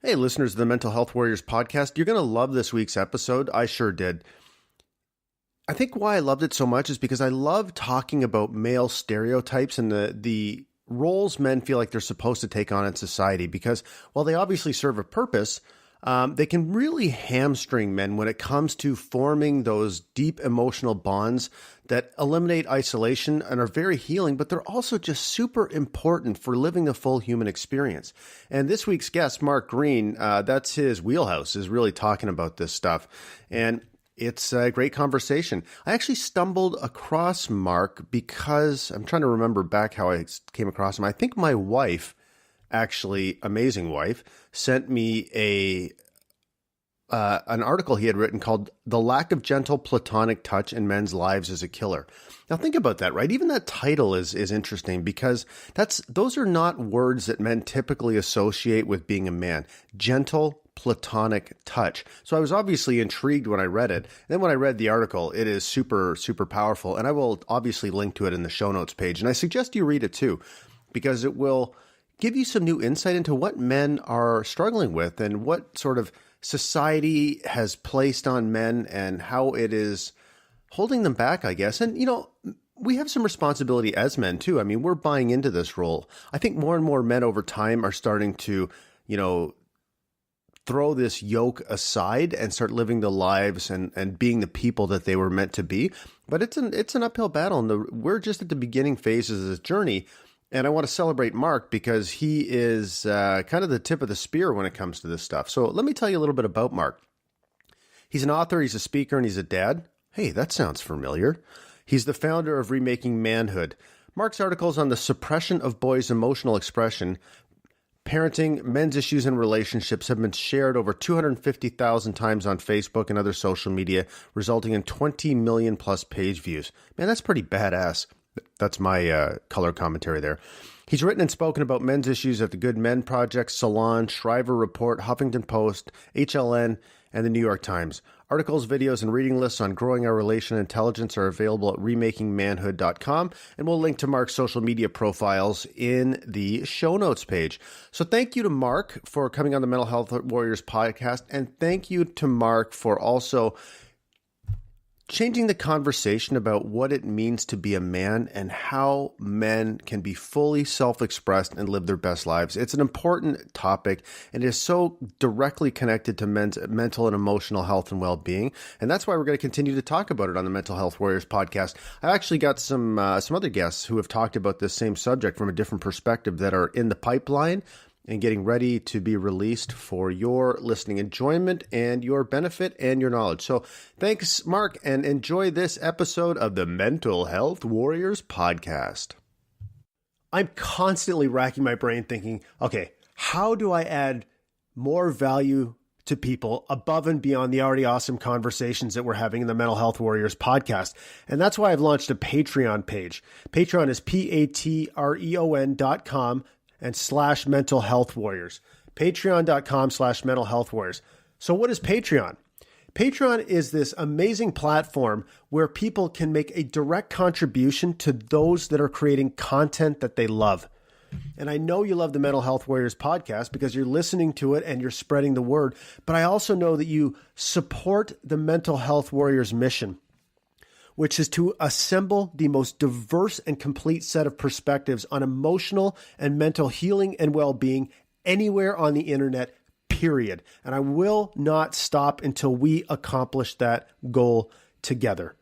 Hey, listeners of the Mental Health Warriors podcast, you're going to love this week's episode. I sure did. I think why I loved it so much is because I love talking about male stereotypes and the roles men feel like they're supposed to take on in society, because while they obviously serve a purpose, they can really hamstring men when it comes to forming those deep emotional bonds that eliminate isolation and are very healing, but they're also just super important for living the full human experience. And this week's guest, Mark Greene, that's his wheelhouse, is really talking about this stuff. And it's a great conversation. I actually stumbled across Mark because I'm trying to remember back how I came across him. I think my wife, actually, amazing wife, sent me an article he had written called "The Lack of Gentle Platonic Touch in Men's Lives is a Killer." Now think about that, right? Even that title is interesting, because those are not words that men typically associate with being a man. Gentle platonic touch. So I was obviously intrigued when I read it. And then when I read the article, it is super, super powerful. And I will obviously link to it in the show notes page. And I suggest you read it too, because it will give you some new insight into what men are struggling with and what sort of society has placed on men and how it is holding them back, I guess. And, we have some responsibility as men too. I mean, we're buying into this role. I think more and more men over time are starting to, throw this yoke aside and start living the lives and being the people that they were meant to be. But it's an uphill battle, and we're just at the beginning phases of this journey. And I want to celebrate Mark because he is kind of the tip of the spear when it comes to this stuff. So let me tell you a little bit about Mark. He's an author, he's a speaker, and he's a dad. Hey, that sounds familiar. He's the founder of Remaking Manhood. Mark's articles on the suppression of boys' emotional expression, parenting, men's issues, and relationships have been shared over 250,000 times on Facebook and other social media, resulting in 20 million plus page views. Man, that's pretty badass. That's my color commentary there. He's written and spoken about men's issues at the Good Men Project, Salon, Shriver Report, Huffington Post, HLN, and the New York Times. Articles, videos, and reading lists on growing our relational intelligence are available at remakingmanhood.com, and we'll link to Mark's social media profiles in the show notes page. So thank you to Mark for coming on the Mental Health Warriors podcast, and thank you to Mark for also changing the conversation about what it means to be a man and how men can be fully self-expressed and live their best lives. It's an important topic, and it is so directly connected to men's mental and emotional health and well-being. And that's why we're going to continue to talk about it on the Mental Health Warriors podcast. I've actually got some other guests who have talked about this same subject from a different perspective that are in the pipeline and getting ready to be released for your listening enjoyment and your benefit and your knowledge. So thanks, Mark, and enjoy this episode of the Mental Health Warriors podcast. I'm constantly racking my brain thinking, okay, how do I add more value to people above and beyond the already awesome conversations that we're having in the Mental Health Warriors podcast? And that's why I've launched a Patreon page. Patreon is patreon.com and /mental health warriors. Patreon.com/mental health warriors. So what is Patreon? Patreon is this amazing platform where people can make a direct contribution to those that are creating content that they love. And I know you love the Mental Health Warriors podcast because you're listening to it and you're spreading the word, but I also know that you support the Mental Health Warriors mission, which is to assemble the most diverse and complete set of perspectives on emotional and mental healing and well-being anywhere on the internet, period. And I will not stop until we accomplish that goal together.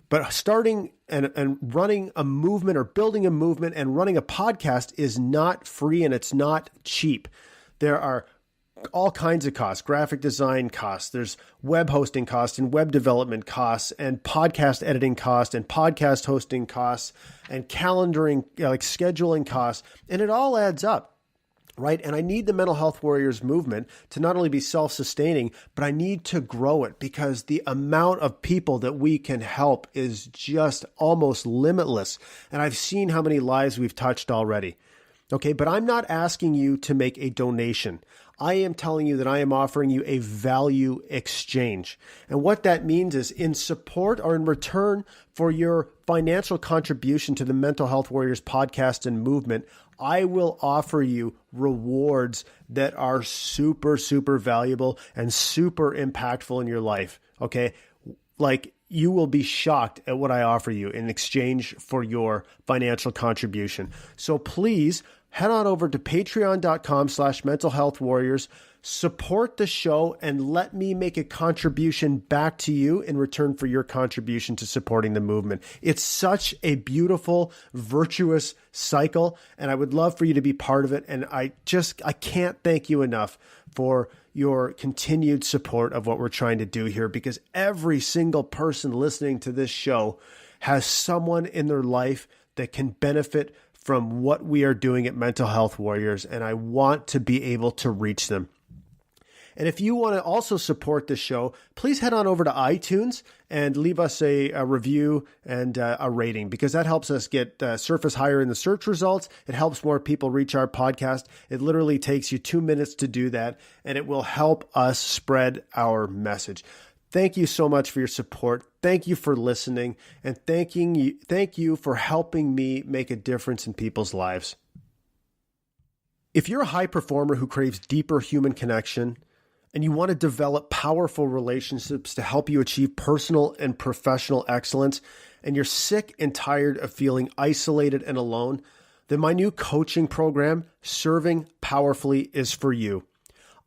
But starting and running a movement or building a movement and running a podcast is not free, and it's not cheap. There are all kinds of costs, graphic design costs, there's web hosting costs and web development costs and podcast editing costs and podcast hosting costs and calendaring, like scheduling costs. And it all adds up, right? And I need the Mental Health Warriors movement to not only be self-sustaining, but I need to grow it because the amount of people that we can help is just almost limitless. And I've seen how many lives we've touched already. Okay, but I'm not asking you to make a donation. I am telling you that I am offering you a value exchange. And what that means is in support or in return for your financial contribution to the Mental Health Warriors podcast and movement, I will offer you rewards that are super, super valuable and super impactful in your life. Okay. Like, you will be shocked at what I offer you in exchange for your financial contribution. So please head on over to patreon.com/mentalhealthwarriors, support the show, and let me make a contribution back to you in return for your contribution to supporting the movement. It's such a beautiful, virtuous cycle, and I would love for you to be part of it. And I can't thank you enough for your continued support of what we're trying to do here, because every single person listening to this show has someone in their life that can benefit from what we are doing at Mental Health Warriors, and I want to be able to reach them. And if you want to also support the show, please head on over to iTunes and leave us a review and a rating, because that helps us get surface higher in the search results. It helps more people reach our podcast. It literally takes you 2 minutes to do that, and it will help us spread our message. Thank you so much for your support. Thank you for listening, and thank you for helping me make a difference in people's lives. If you're a high performer who craves deeper human connection, and you want to develop powerful relationships to help you achieve personal and professional excellence, and you're sick and tired of feeling isolated and alone, then my new coaching program, Serving Powerfully, is for you.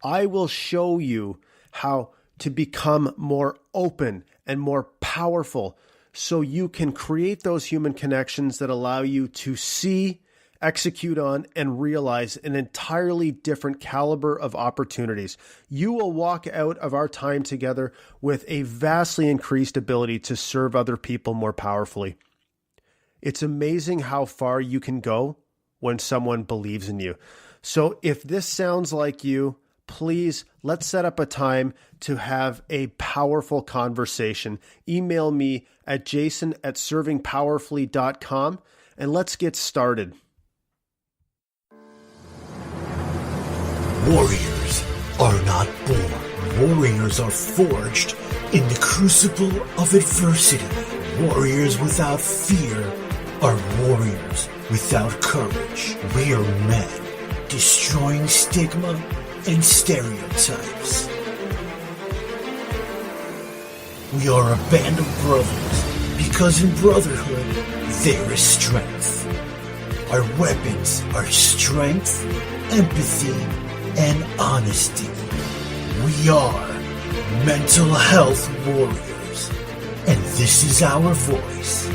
I will show you how to become more open and more powerful so you can create those human connections that allow you to see, execute on, and realize an entirely different caliber of opportunities. You will walk out of our time together with a vastly increased ability to serve other people more powerfully. It's amazing how far you can go when someone believes in you. So if this sounds like you, please, let's set up a time to have a powerful conversation. Email me at jason@servingpowerfully.com, and let's get started. Warriors are not born. Warriors are forged in the crucible of adversity. Warriors without fear are warriors without courage. We are men, destroying stigma and stereotypes. We are a band of brothers, because in brotherhood there is strength. Our weapons are strength, empathy, and honesty. We are Mental Health Warriors, and this is our voice.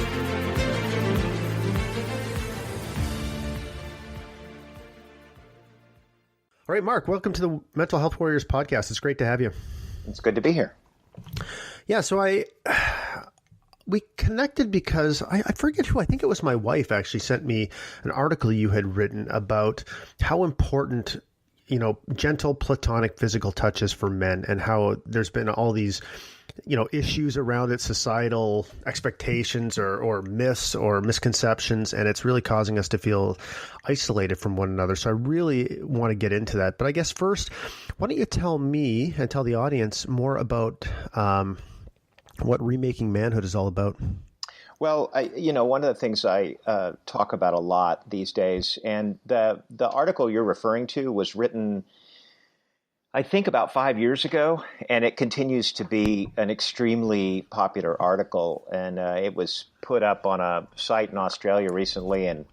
All right, Mark, welcome to the Mental Health Warriors podcast. It's great to have you. It's good to be here. Yeah, so we connected because I forget who, I think it was my wife actually sent me an article you had written about how important, gentle platonic physical touch is for men, and how there's been all these, issues around it, societal expectations or myths or misconceptions, and it's really causing us to feel isolated from one another. So I really want to get into that. But I guess first, why don't you tell me and tell the audience more about what Remaking Manhood is all about? Well, one of the things I talk about a lot these days, and the article you're referring to was written, I think, about 5 years ago, and it continues to be an extremely popular article. And it was put up on a site in Australia recently, and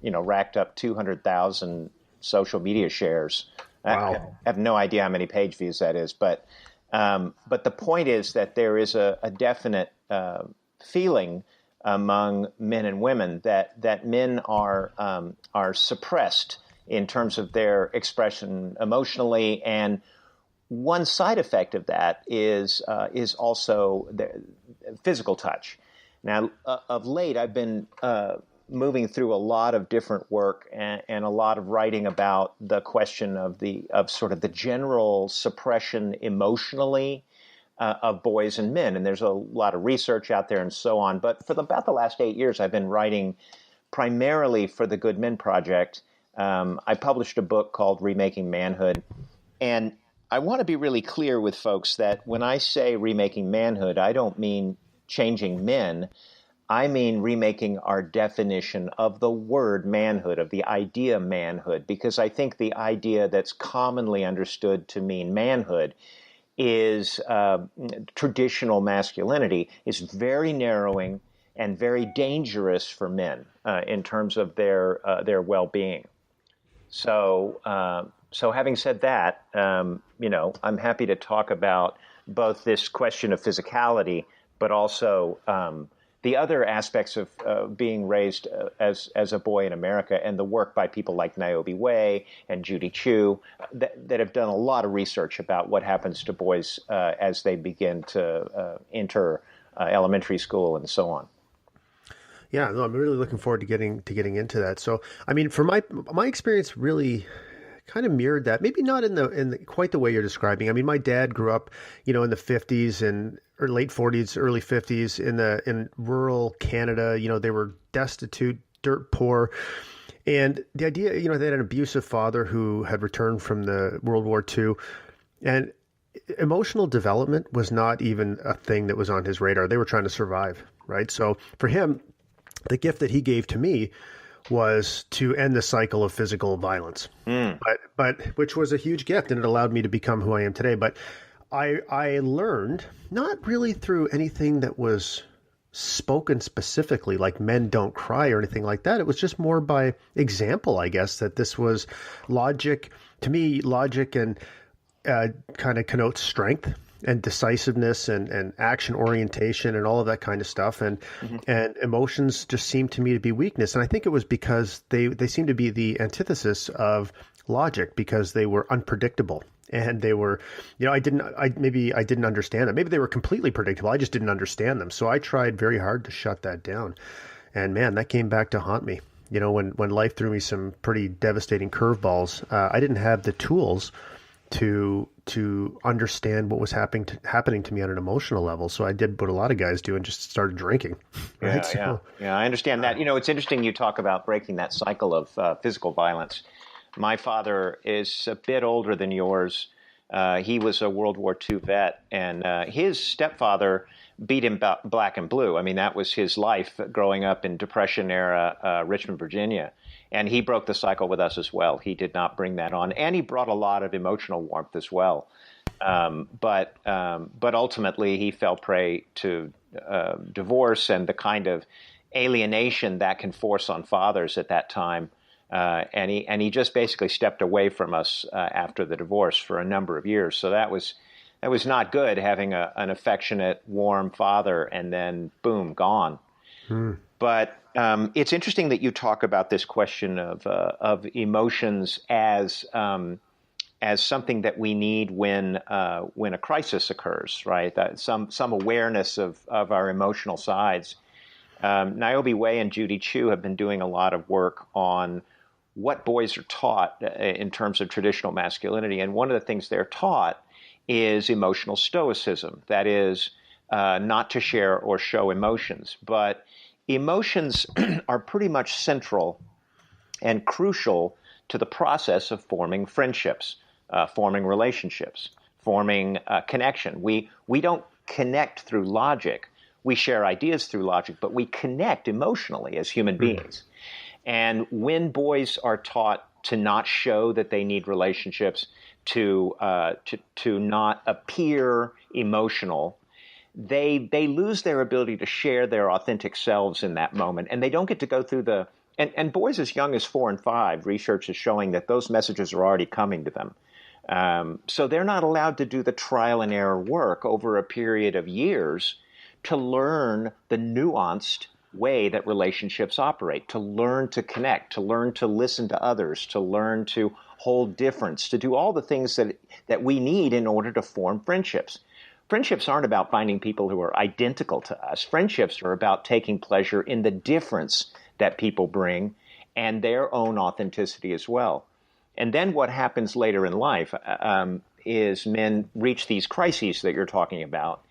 racked up 200,000 social media shares. Wow. I have no idea how many page views that is, but the point is that there is a definite feeling among men and women that men are suppressed in terms of their expression emotionally, and one side effect of that is also the physical touch. Now, of late, I've been moving through a lot of different work and a lot of writing about the question of sort of the general suppression emotionally of boys and men. And there's a lot of research out there and so on. But for about the last 8 years, I've been writing primarily for the Good Men Project. I published a book called Remaking Manhood. And I want to be really clear with folks that when I say remaking manhood, I don't mean changing men. I mean remaking our definition of the word manhood, of the idea manhood, because I think the idea that's commonly understood to mean manhood is traditional masculinity is very narrowing and very dangerous for men in terms of their well-being. So having said that, I'm happy to talk about both this question of physicality, but also the other aspects of being raised as a boy in America, and the work by people like Niobe Way and Judy Chu that have done a lot of research about what happens to boys as they begin to enter elementary school and so on. Yeah, no, I'm really looking forward to getting into that. So, I mean, for my experience, really kind of mirrored that. Maybe not in the quite the way you're describing. I mean, my dad grew up, in the 50s and or late 40s, early 50s in rural Canada. They were destitute, dirt poor. And the idea, they had an abusive father who had returned from the World War II, and emotional development was not even a thing that was on his radar. They were trying to survive, right? So for him, the gift that he gave to me was to end the cycle of physical violence, but which was a huge gift, and it allowed me to become who I am today. But I learned not really through anything that was spoken specifically, like men don't cry or anything like that. It was just more by example, I guess, that this was logic. To me, logic and kind of connotes strength and decisiveness and action orientation and all of that kind of stuff. And emotions just seemed to me to be weakness. And I think it was because they seemed to be the antithesis of logic, because they were unpredictable. And they were, I didn't understand them. Maybe they were completely predictable. I just didn't understand them. So I tried very hard to shut that down. And man, that came back to haunt me. When life threw me some pretty devastating curveballs, I didn't have the tools to understand what was happening to me on an emotional level. So I did what a lot of guys do and just started drinking. Right? Yeah, I understand that. It's interesting you talk about breaking that cycle of physical violence. My father is a bit older than yours. He was a World War II vet, and his stepfather beat him black and blue. I mean, that was his life growing up in Depression-era Richmond, Virginia. And he broke the cycle with us as well. He did not bring that on. And he brought a lot of emotional warmth as well. But ultimately, he fell prey to divorce and the kind of alienation that can force on fathers at that time. And he just basically stepped away from us after the divorce for a number of years. So that was not good, having an affectionate, warm father and then boom, gone. But it's interesting that you talk about this question of emotions as something that we need when a crisis occurs, right? That some awareness of our emotional sides. Niobe Way and Judy Chu have been doing a lot of work on what boys are taught in terms of traditional masculinity. And one of the things they're taught is emotional stoicism. That is, not to share or show emotions. But emotions are pretty much central and crucial to the process of forming friendships, forming relationships, forming connection. We don't connect through logic. We share ideas through logic, but we connect emotionally as human beings. And when boys are taught to not show that they need relationships, to not appear emotional, they lose their ability to share their authentic selves in that moment, and they don't get to go through and boys as young as 4 and 5, research is showing that those messages are already coming to them. So they're not allowed to do the trial and error work over a period of years to learn the nuanced way that relationships operate, to learn to connect, to learn to listen to others, to learn to hold difference, to do all the things that we need in order to form friendships. Friendships aren't about finding people who are identical to us. Friendships are about taking pleasure in the difference that people bring and their own authenticity as well. And then what happens later in life is men reach these crises that you're talking about,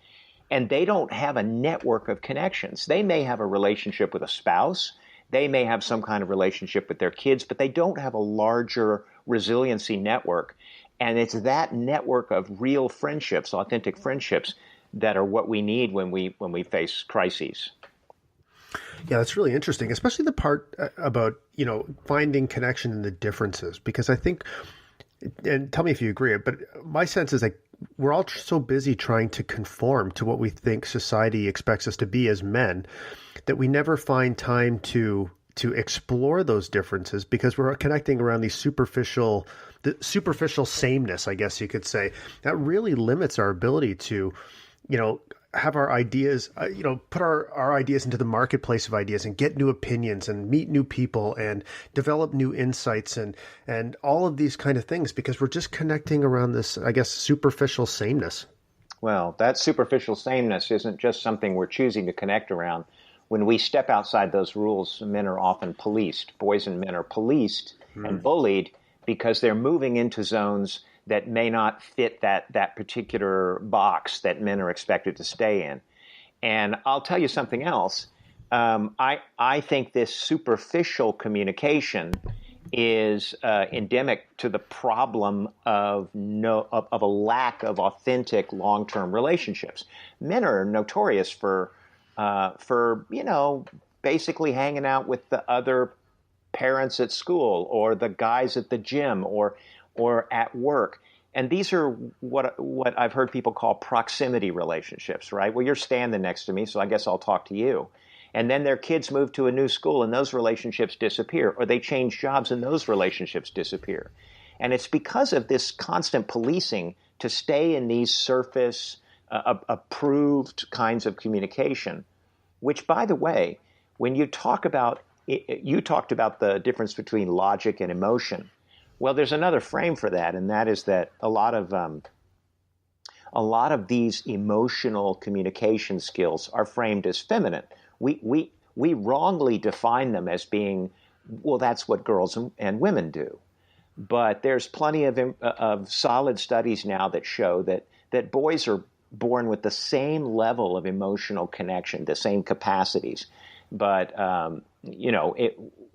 and they don't have a network of connections. They may have a relationship with a spouse. They may have some kind of relationship with their kids, but they don't have a larger resiliency network. And it's that network of real friendships, authentic friendships, that are what we need when we face crises. Yeah, that's really interesting, especially the part about, finding connection in the differences, because I think, and tell me if you agree, but my sense is like we're all so busy trying to conform to what we think society expects us to be as men that we never find time to explore those differences because we're connecting around the superficial sameness, I guess you could say. That really limits our ability to, have our ideas, put our ideas into the marketplace of ideas and get new opinions and meet new people and develop new insights and all of these kind of things because we're just connecting around this, I guess, superficial sameness. Well, that superficial sameness isn't just something we're choosing to connect around. When we step outside those rules, men are often policed. Boys and men are policed and bullied because they're moving into zones that may not fit that particular box that men are expected to stay in. And I'll tell you something else. I think this superficial communication is endemic to the problem of a lack of authentic long-term relationships. Men are notorious for basically hanging out with the other parents at school or the guys at the gym or at work. And these are what I've heard people call proximity relationships, right? Well, you're standing next to me, so I guess I'll talk to you. And then their kids move to a new school and those relationships disappear, or they change jobs and those relationships disappear. And it's because of this constant policing to stay in these surface, approved kinds of communication, which, by the way, when you talked about the difference between logic and emotion. Well, there's another frame for that, and that is that a lot of these emotional communication skills are framed as feminine. We wrongly define them as being, well, that's what girls and women do. But there's plenty of solid studies now that show that boys are born with the same level of emotional connection, the same capacities. But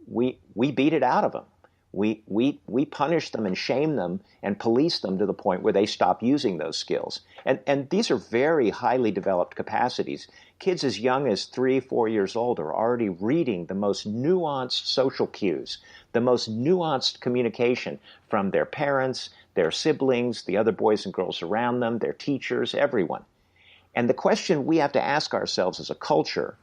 we beat it out of them. We punish them and shame them and police them to the point where they stop using those skills. And these are very highly developed capacities. Kids as young as 3-4 years old are already reading the most nuanced social cues, the most nuanced communication from their parents, their siblings, the other boys and girls around them, their teachers, everyone. And the question we have to ask ourselves as a culture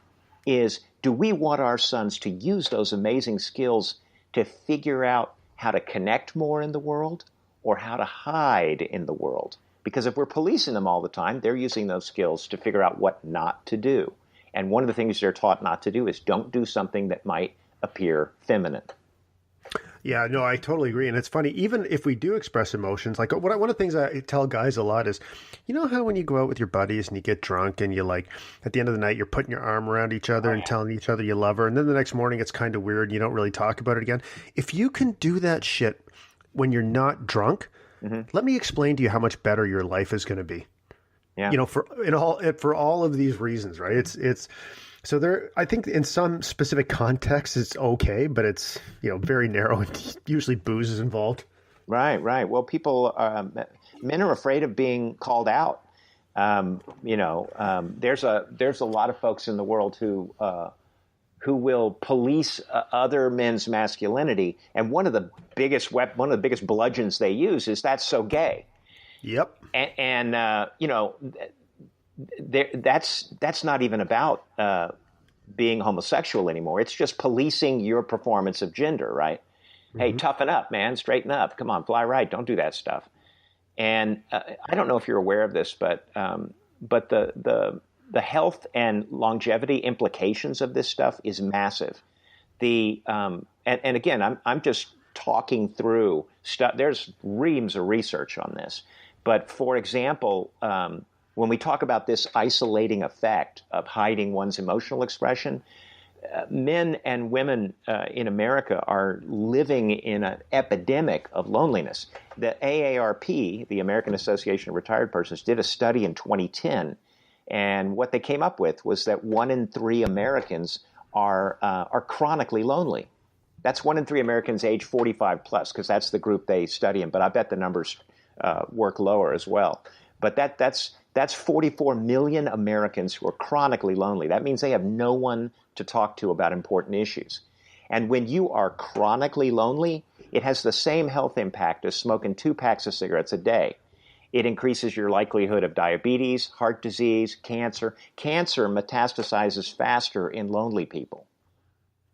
is, do we want our sons to use those amazing skills to figure out how to connect more in the world or how to hide in the world? Because if we're policing them all the time, they're using those skills to figure out what not to do. And one of the things they're taught not to do is don't do something that might appear feminine. Yeah, no, I totally agree. And it's funny, even if we do express emotions, like one of the things I tell guys a lot is, you know how when you go out with your buddies and you get drunk and you like, at the end of the night, you're putting your arm around each other and telling each other you love her. And then the next morning, it's kind of weird. And you don't really talk about it again. If you can do that shit when you're not drunk, let me explain to you how much better your life is going to be. Yeah. For all of these reasons, right? It's so there. I think in some specific contexts, it's okay, but it's very narrow and usually booze is involved. Right. Well, men are afraid of being called out. There's a lot of folks in the world who will police other men's masculinity, and one of the biggest bludgeons they use is that's so gay. Yep. And that's not even about being homosexual anymore. It's just policing your performance of gender, right? Mm-hmm. Hey, toughen up, man. Straighten up. Come on, fly right. Don't do that stuff. And I don't know if you're aware of this, but the health and longevity implications of this stuff is massive. And again, I'm just talking through stuff. There's reams of research on this. But for example, when we talk about this isolating effect of hiding one's emotional expression, men and women in America are living in an epidemic of loneliness. The AARP, the American Association of Retired Persons, did a study in 2010, and what they came up with was that 1 in 3 Americans are chronically lonely. That's 1 in 3 Americans age 45 plus, because that's the group they study in. But I bet the numbers work lower as well. But that's That's 44 million Americans who are chronically lonely. That means they have no one to talk to about important issues. And when you are chronically lonely, it has the same health impact as smoking 2 packs of cigarettes a day. It increases your likelihood of diabetes, heart disease, cancer. Cancer metastasizes faster in lonely people.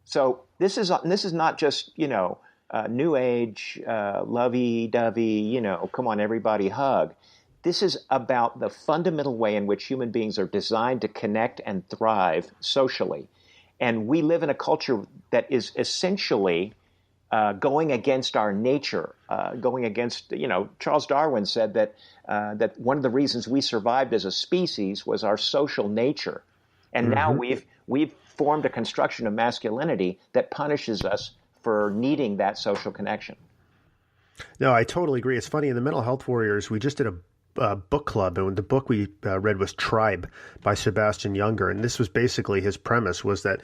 So this is not just, new age, lovey-dovey, come on, everybody hug. This is about the fundamental way in which human beings are designed to connect and thrive socially. And we live in a culture that is essentially going against our nature, going against, Charles Darwin said that one of the reasons we survived as a species was our social nature. And now we've formed a construction of masculinity that punishes us for needing that social connection. No, I totally agree. It's funny, in the Mental Health Warriors, we just did a book club, and the book we read was Tribe by Sebastian Junger, and this was basically his premise, was that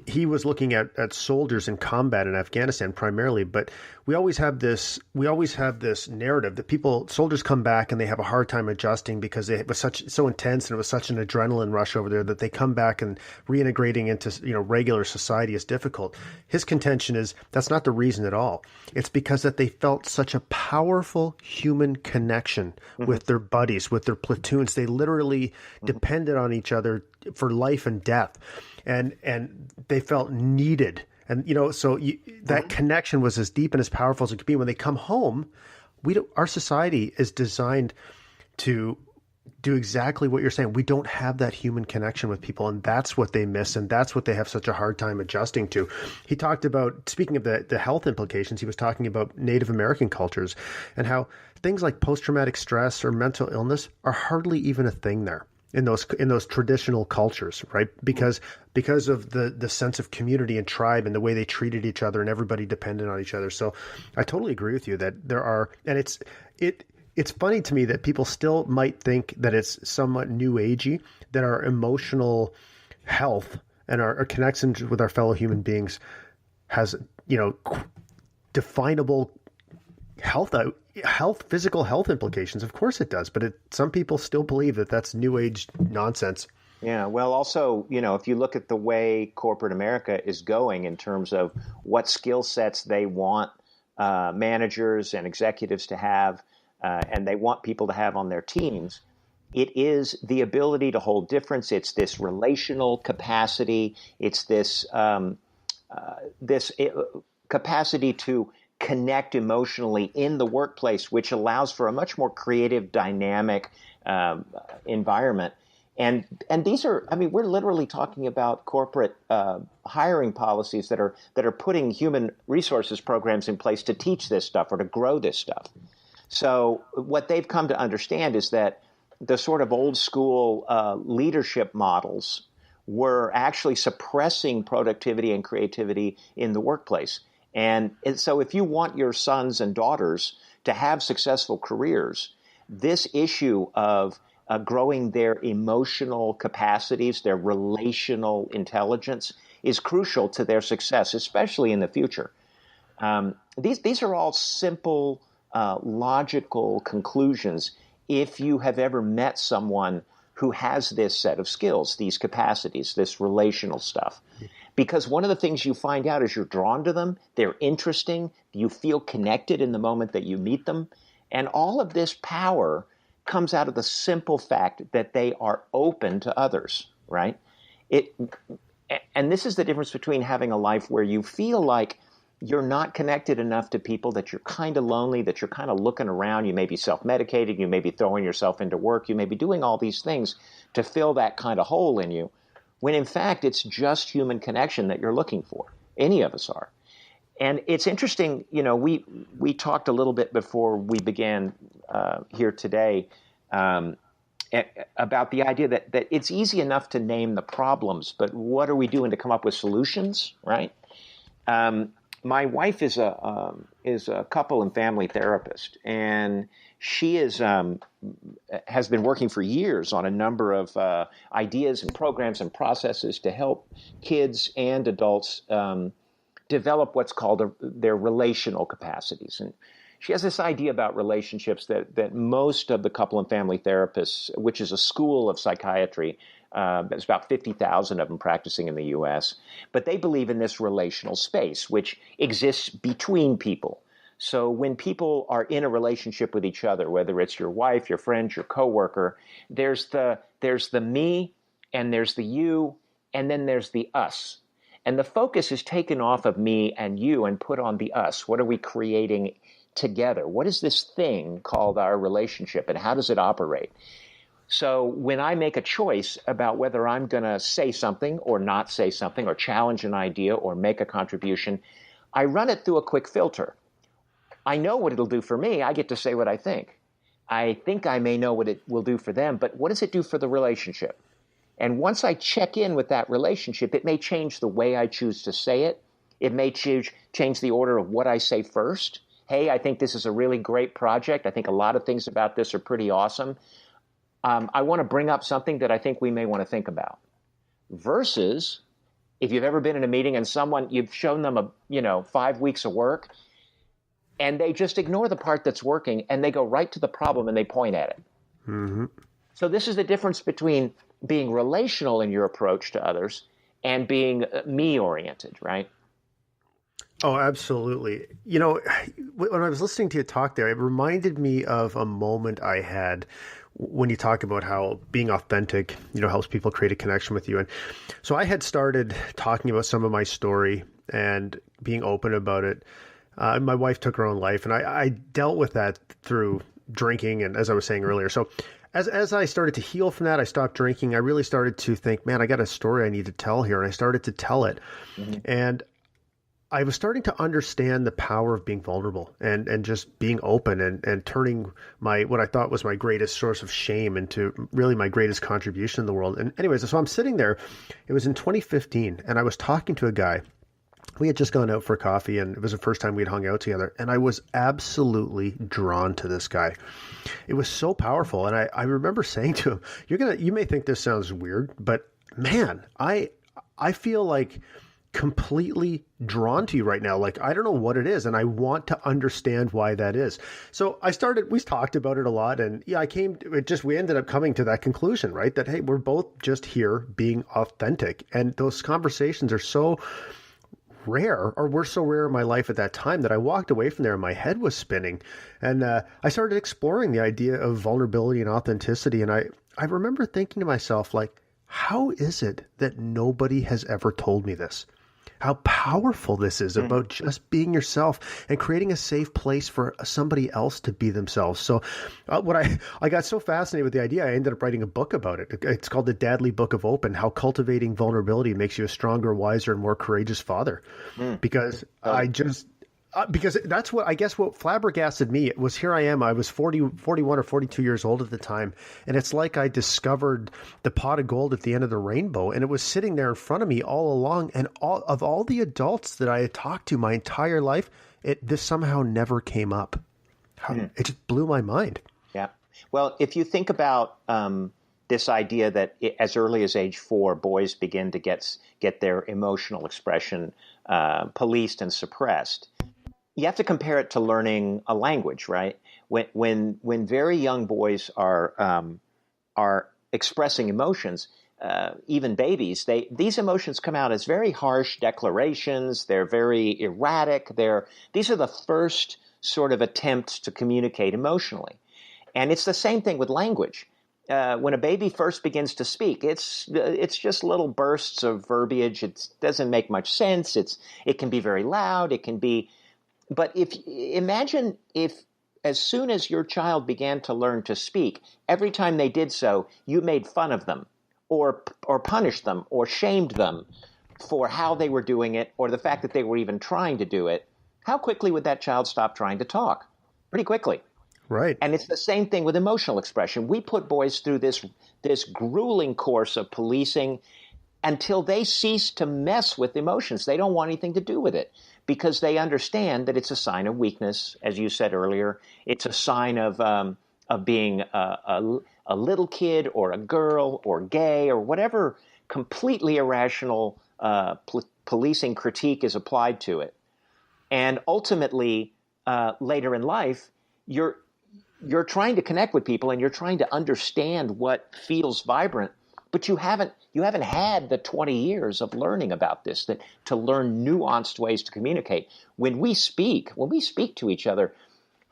he was looking at soldiers in combat in Afghanistan primarily, but we always have this narrative that soldiers come back and they have a hard time adjusting because it was so intense and it was such an adrenaline rush over there that they come back, and reintegrating into regular society is difficult. His contention is that's not the reason at all. It's because that they felt such a powerful human connection with their buddies, with their platoons. They literally depended on each other for life and death, and they felt needed. And that connection was as deep and as powerful as it could be. When they come home, our society is designed to do exactly what you're saying. We don't have that human connection with people, and that's what they miss, and that's what they have such a hard time adjusting to. He talked about, speaking of the health implications, he was talking about Native American cultures and how things like post-traumatic stress or mental illness are hardly even a thing there in those traditional cultures, right? Because of the sense of community and tribe and the way they treated each other, and everybody depended on each other. So I totally agree with you that there are, and it's funny to me that people still might think that it's somewhat new agey, that our emotional health and our connections with our fellow human beings has, definable physical health implications. Of course it does, but some people still believe that that's new age nonsense. Yeah, well, also, if you look at the way corporate America is going in terms of what skill sets they want managers and executives to have, and they want people to have on their teams, it is the ability to hold difference. It's this relational capacity. It's this capacity to connect emotionally in the workplace, which allows for a much more creative, dynamic environment. And these are, we're literally talking about corporate hiring policies that are putting human resources programs in place to teach this stuff or to grow this stuff. So what they've come to understand is that the sort of old school leadership models were actually suppressing productivity and creativity in the workplace. And so if you want your sons and daughters to have successful careers, this issue of growing their emotional capacities, their relational intelligence, is crucial to their success, especially in the future. These are all simple, logical conclusions if you have ever met someone who has this set of skills, these capacities, this relational stuff. Because one of the things you find out is you're drawn to them, they're interesting, you feel connected in the moment that you meet them, and all of this power comes out of the simple fact that they are open to others, right? And this is the difference between having a life where you feel like you're not connected enough to people, that you're kind of lonely, that you're kind of looking around, you may be self-medicating, you may be throwing yourself into work, you may be doing all these things to fill that kind of hole in you, when in fact it's just human connection that you're looking for. Any of us are. And it's interesting, we talked a little bit before we began here today about the idea that it's easy enough to name the problems, but what are we doing to come up with solutions, right? My wife is a couple and family therapist, and she has been working for years on a number of ideas and programs and processes to help kids and adults develop what's called their relational capacities. And she has this idea about relationships that most of the couple and family therapists, which is a school of psychiatry, there's about 50,000 of them practicing in the U.S., but they believe in this relational space, which exists between people. So when people are in a relationship with each other, whether it's your wife, your friend, your coworker, there's the me, and there's the you, and then there's the us. And the focus is taken off of me and you and put on the us. What are we creating together? What is this thing called our relationship, and how does it operate? So when I make a choice about whether I'm going to say something or not say something, or challenge an idea or make a contribution, I run it through a quick filter. I know what it'll do for me. I get to say what I think. I think I may know what it will do for them, but what does it do for the relationship? And once I check in with that relationship, it may change the way I choose to say it. It may change the order of what I say first. Hey, I think this is a really great project. I think a lot of things about this are pretty awesome. I want to bring up something that I think we may want to think about. Versus, if you've ever been in a meeting and you've shown them 5 weeks of work, and they just ignore the part that's working, and they go right to the problem and they point at it. Mm-hmm. So this is the difference between being relational in your approach to others and being me-oriented, right? Oh, absolutely. When I was listening to you talk there, it reminded me of a moment I had when you talk about how being authentic, helps people create a connection with you. And so I had started talking about some of my story and being open about it. My wife took her own life, and I dealt with that through drinking, and as I was saying earlier. So as I started to heal from that, I stopped drinking. I really started to think, man, I got a story I need to tell here. And I started to tell it. Mm-hmm. And I was starting to understand the power of being vulnerable and just being open and turning what I thought was my greatest source of shame into really my greatest contribution in the world. And anyways, so I'm sitting there. It was in 2015, and I was talking to a guy. We had just gone out for coffee, and it was the first time we'd hung out together. And I was absolutely drawn to this guy. It was so powerful. And I remember saying to him, you may think this sounds weird, but man, I feel like completely drawn to you right now. Like, I don't know what it is, and I want to understand why that is. So we talked about it a lot, and yeah, we ended up coming to that conclusion, right? That, hey, we're both just here being authentic. And those conversations are so rare, or were so rare in my life at that time, that I walked away from there and my head was spinning. And I started exploring the idea of vulnerability and authenticity. And I remember thinking to myself, like, how is it that nobody has ever told me this? How powerful this is about just being yourself and creating a safe place for somebody else to be themselves. So I got so fascinated with the idea, I ended up writing a book about it. It's called The Dadly Book of Open, How Cultivating Vulnerability Makes You a Stronger, Wiser, and More Courageous Father. Because because that's what flabbergasted me was, here I am, I was 41 or 42 years old at the time. And it's like I discovered the pot of gold at the end of the rainbow, and it was sitting there in front of me all along. And all the adults that I had talked to my entire life, this somehow never came up. It just blew my mind. Yeah. Well, if you think about this idea that as early as age 4, boys begin to get their emotional expression policed and suppressed, you have to compare it to learning a language, right? When very young boys are expressing emotions, even babies, these emotions come out as very harsh declarations. They're very erratic. These are the first sort of attempts to communicate emotionally, and it's the same thing with language. When a baby first begins to speak, it's just little bursts of verbiage. It doesn't make much sense. It can be very loud. It can be. But imagine if as soon as your child began to learn to speak, every time they did so, you made fun of them or punished them or shamed them for how they were doing it or the fact that they were even trying to do it, how quickly would that child stop trying to talk? Pretty quickly. Right. And it's the same thing with emotional expression. We put boys through this grueling course of policing until they cease to mess with emotions. They don't want anything to do with it because they understand that it's a sign of weakness, as you said earlier. It's a sign of being a little kid or a girl or gay or whatever completely irrational policing critique is applied to it. And ultimately, later in life, you're trying to connect with people and you're trying to understand what feels vibrant, but you haven't had the 20 years of learning about this, that to learn nuanced ways to communicate. When we speak to each other,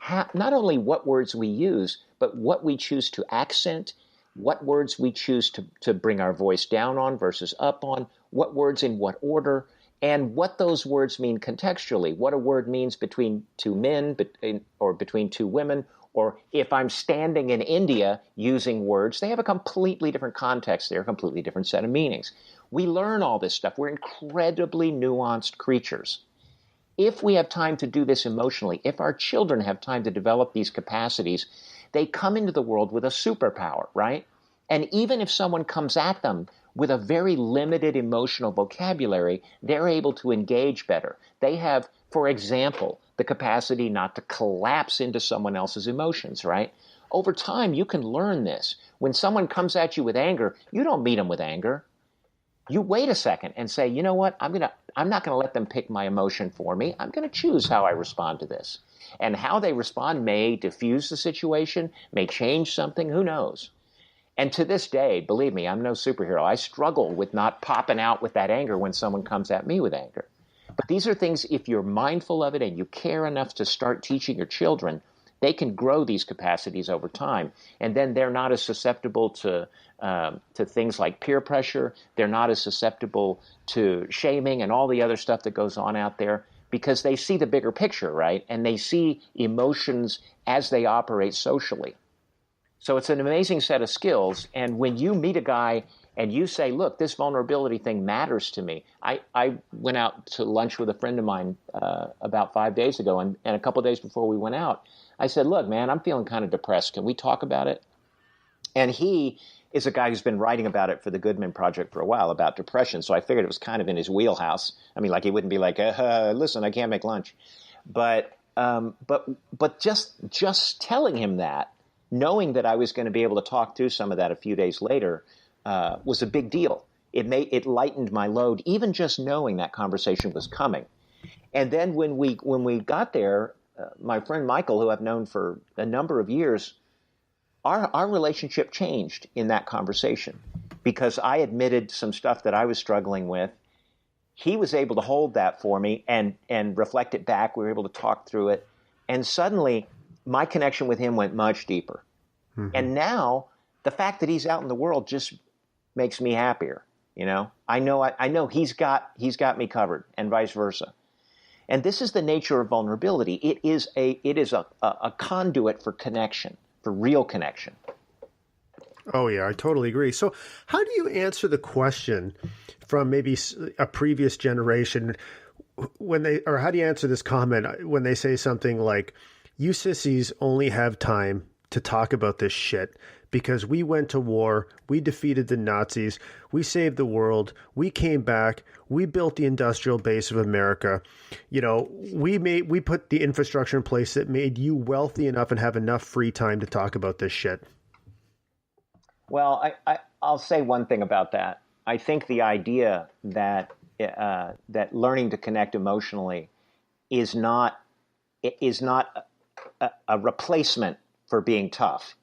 not only what words we use, but what we choose to accent, what words we choose to bring our voice down on versus up on, what words in what order, and what those words mean contextually, what a word means between two men or between two women, or if I'm standing in India using words, they have a completely different context. They're a completely different set of meanings. We learn all this stuff. We're incredibly nuanced creatures. If we have time to do this emotionally, if our children have time to develop these capacities, they come into the world with a superpower, right? And even if someone comes at them with a very limited emotional vocabulary, they're able to engage better. They have, for example, the capacity not to collapse into someone else's emotions, right? Over time, you can learn this. When someone comes at you with anger, you don't meet them with anger. You wait a second and say, you know what, I'm not going to let them pick my emotion for me. I'm going to choose how I respond to this. And how they respond may diffuse the situation, may change something, who knows? And to this day, believe me, I'm no superhero. I struggle with not popping out with that anger when someone comes at me with anger. But these are things, if you're mindful of it and you care enough to start teaching your children, they can grow these capacities over time. And then they're not as susceptible to things like peer pressure. They're not as susceptible to shaming and all the other stuff that goes on out there because they see the bigger picture, right? And they see emotions as they operate socially. So it's an amazing set of skills. And when you meet a guy and you say, look, this vulnerability thing matters to me. I went out to lunch with a friend of mine about 5 days ago, and a couple of days before we went out, I said, look, man, I'm feeling kind of depressed. Can we talk about it? And he is a guy who's been writing about it for the Goodman Project for a while, about depression. So I figured it was kind of in his wheelhouse. I mean, like he wouldn't be like, listen, I can't make lunch. But just telling him that, knowing that I was going to be able to talk through some of that a few days later, was a big deal. It lightened my load, even just knowing that conversation was coming. And then when we got there, my friend Michael, who I've known for a number of years, our relationship changed in that conversation because I admitted some stuff that I was struggling with. He was able to hold that for me and reflect it back. We were able to talk through it. And suddenly my connection with him went much deeper. Mm-hmm. And now the fact that he's out in the world just makes me happier. You know, I know he's got me covered, and vice versa. And this is the nature of vulnerability. It is a conduit for connection, for real connection. Oh yeah, I totally agree. So how do you answer the question from maybe a previous generation how do you answer this comment when they say something like, you sissies only have time to talk about this shit because we went to war, we defeated the Nazis, we saved the world, we came back, we built the industrial base of America. You know, we put the infrastructure in place that made you wealthy enough and have enough free time to talk about this shit. Well, I'll say one thing about that. I think the idea that learning to connect emotionally is not a replacement for being tough.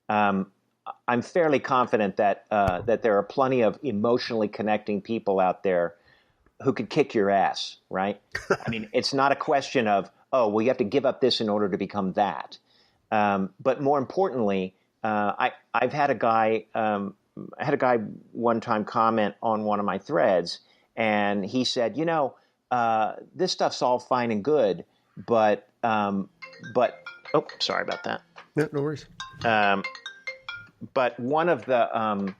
I'm fairly confident that there are plenty of emotionally connecting people out there who could kick your ass, right? I mean, it's not a question of, oh, well, you have to give up this in order to become that. But more importantly, I've had a guy one time comment on one of my threads, and he said, you know, this stuff's all fine and good, but oh, sorry about that. No worries. But one of the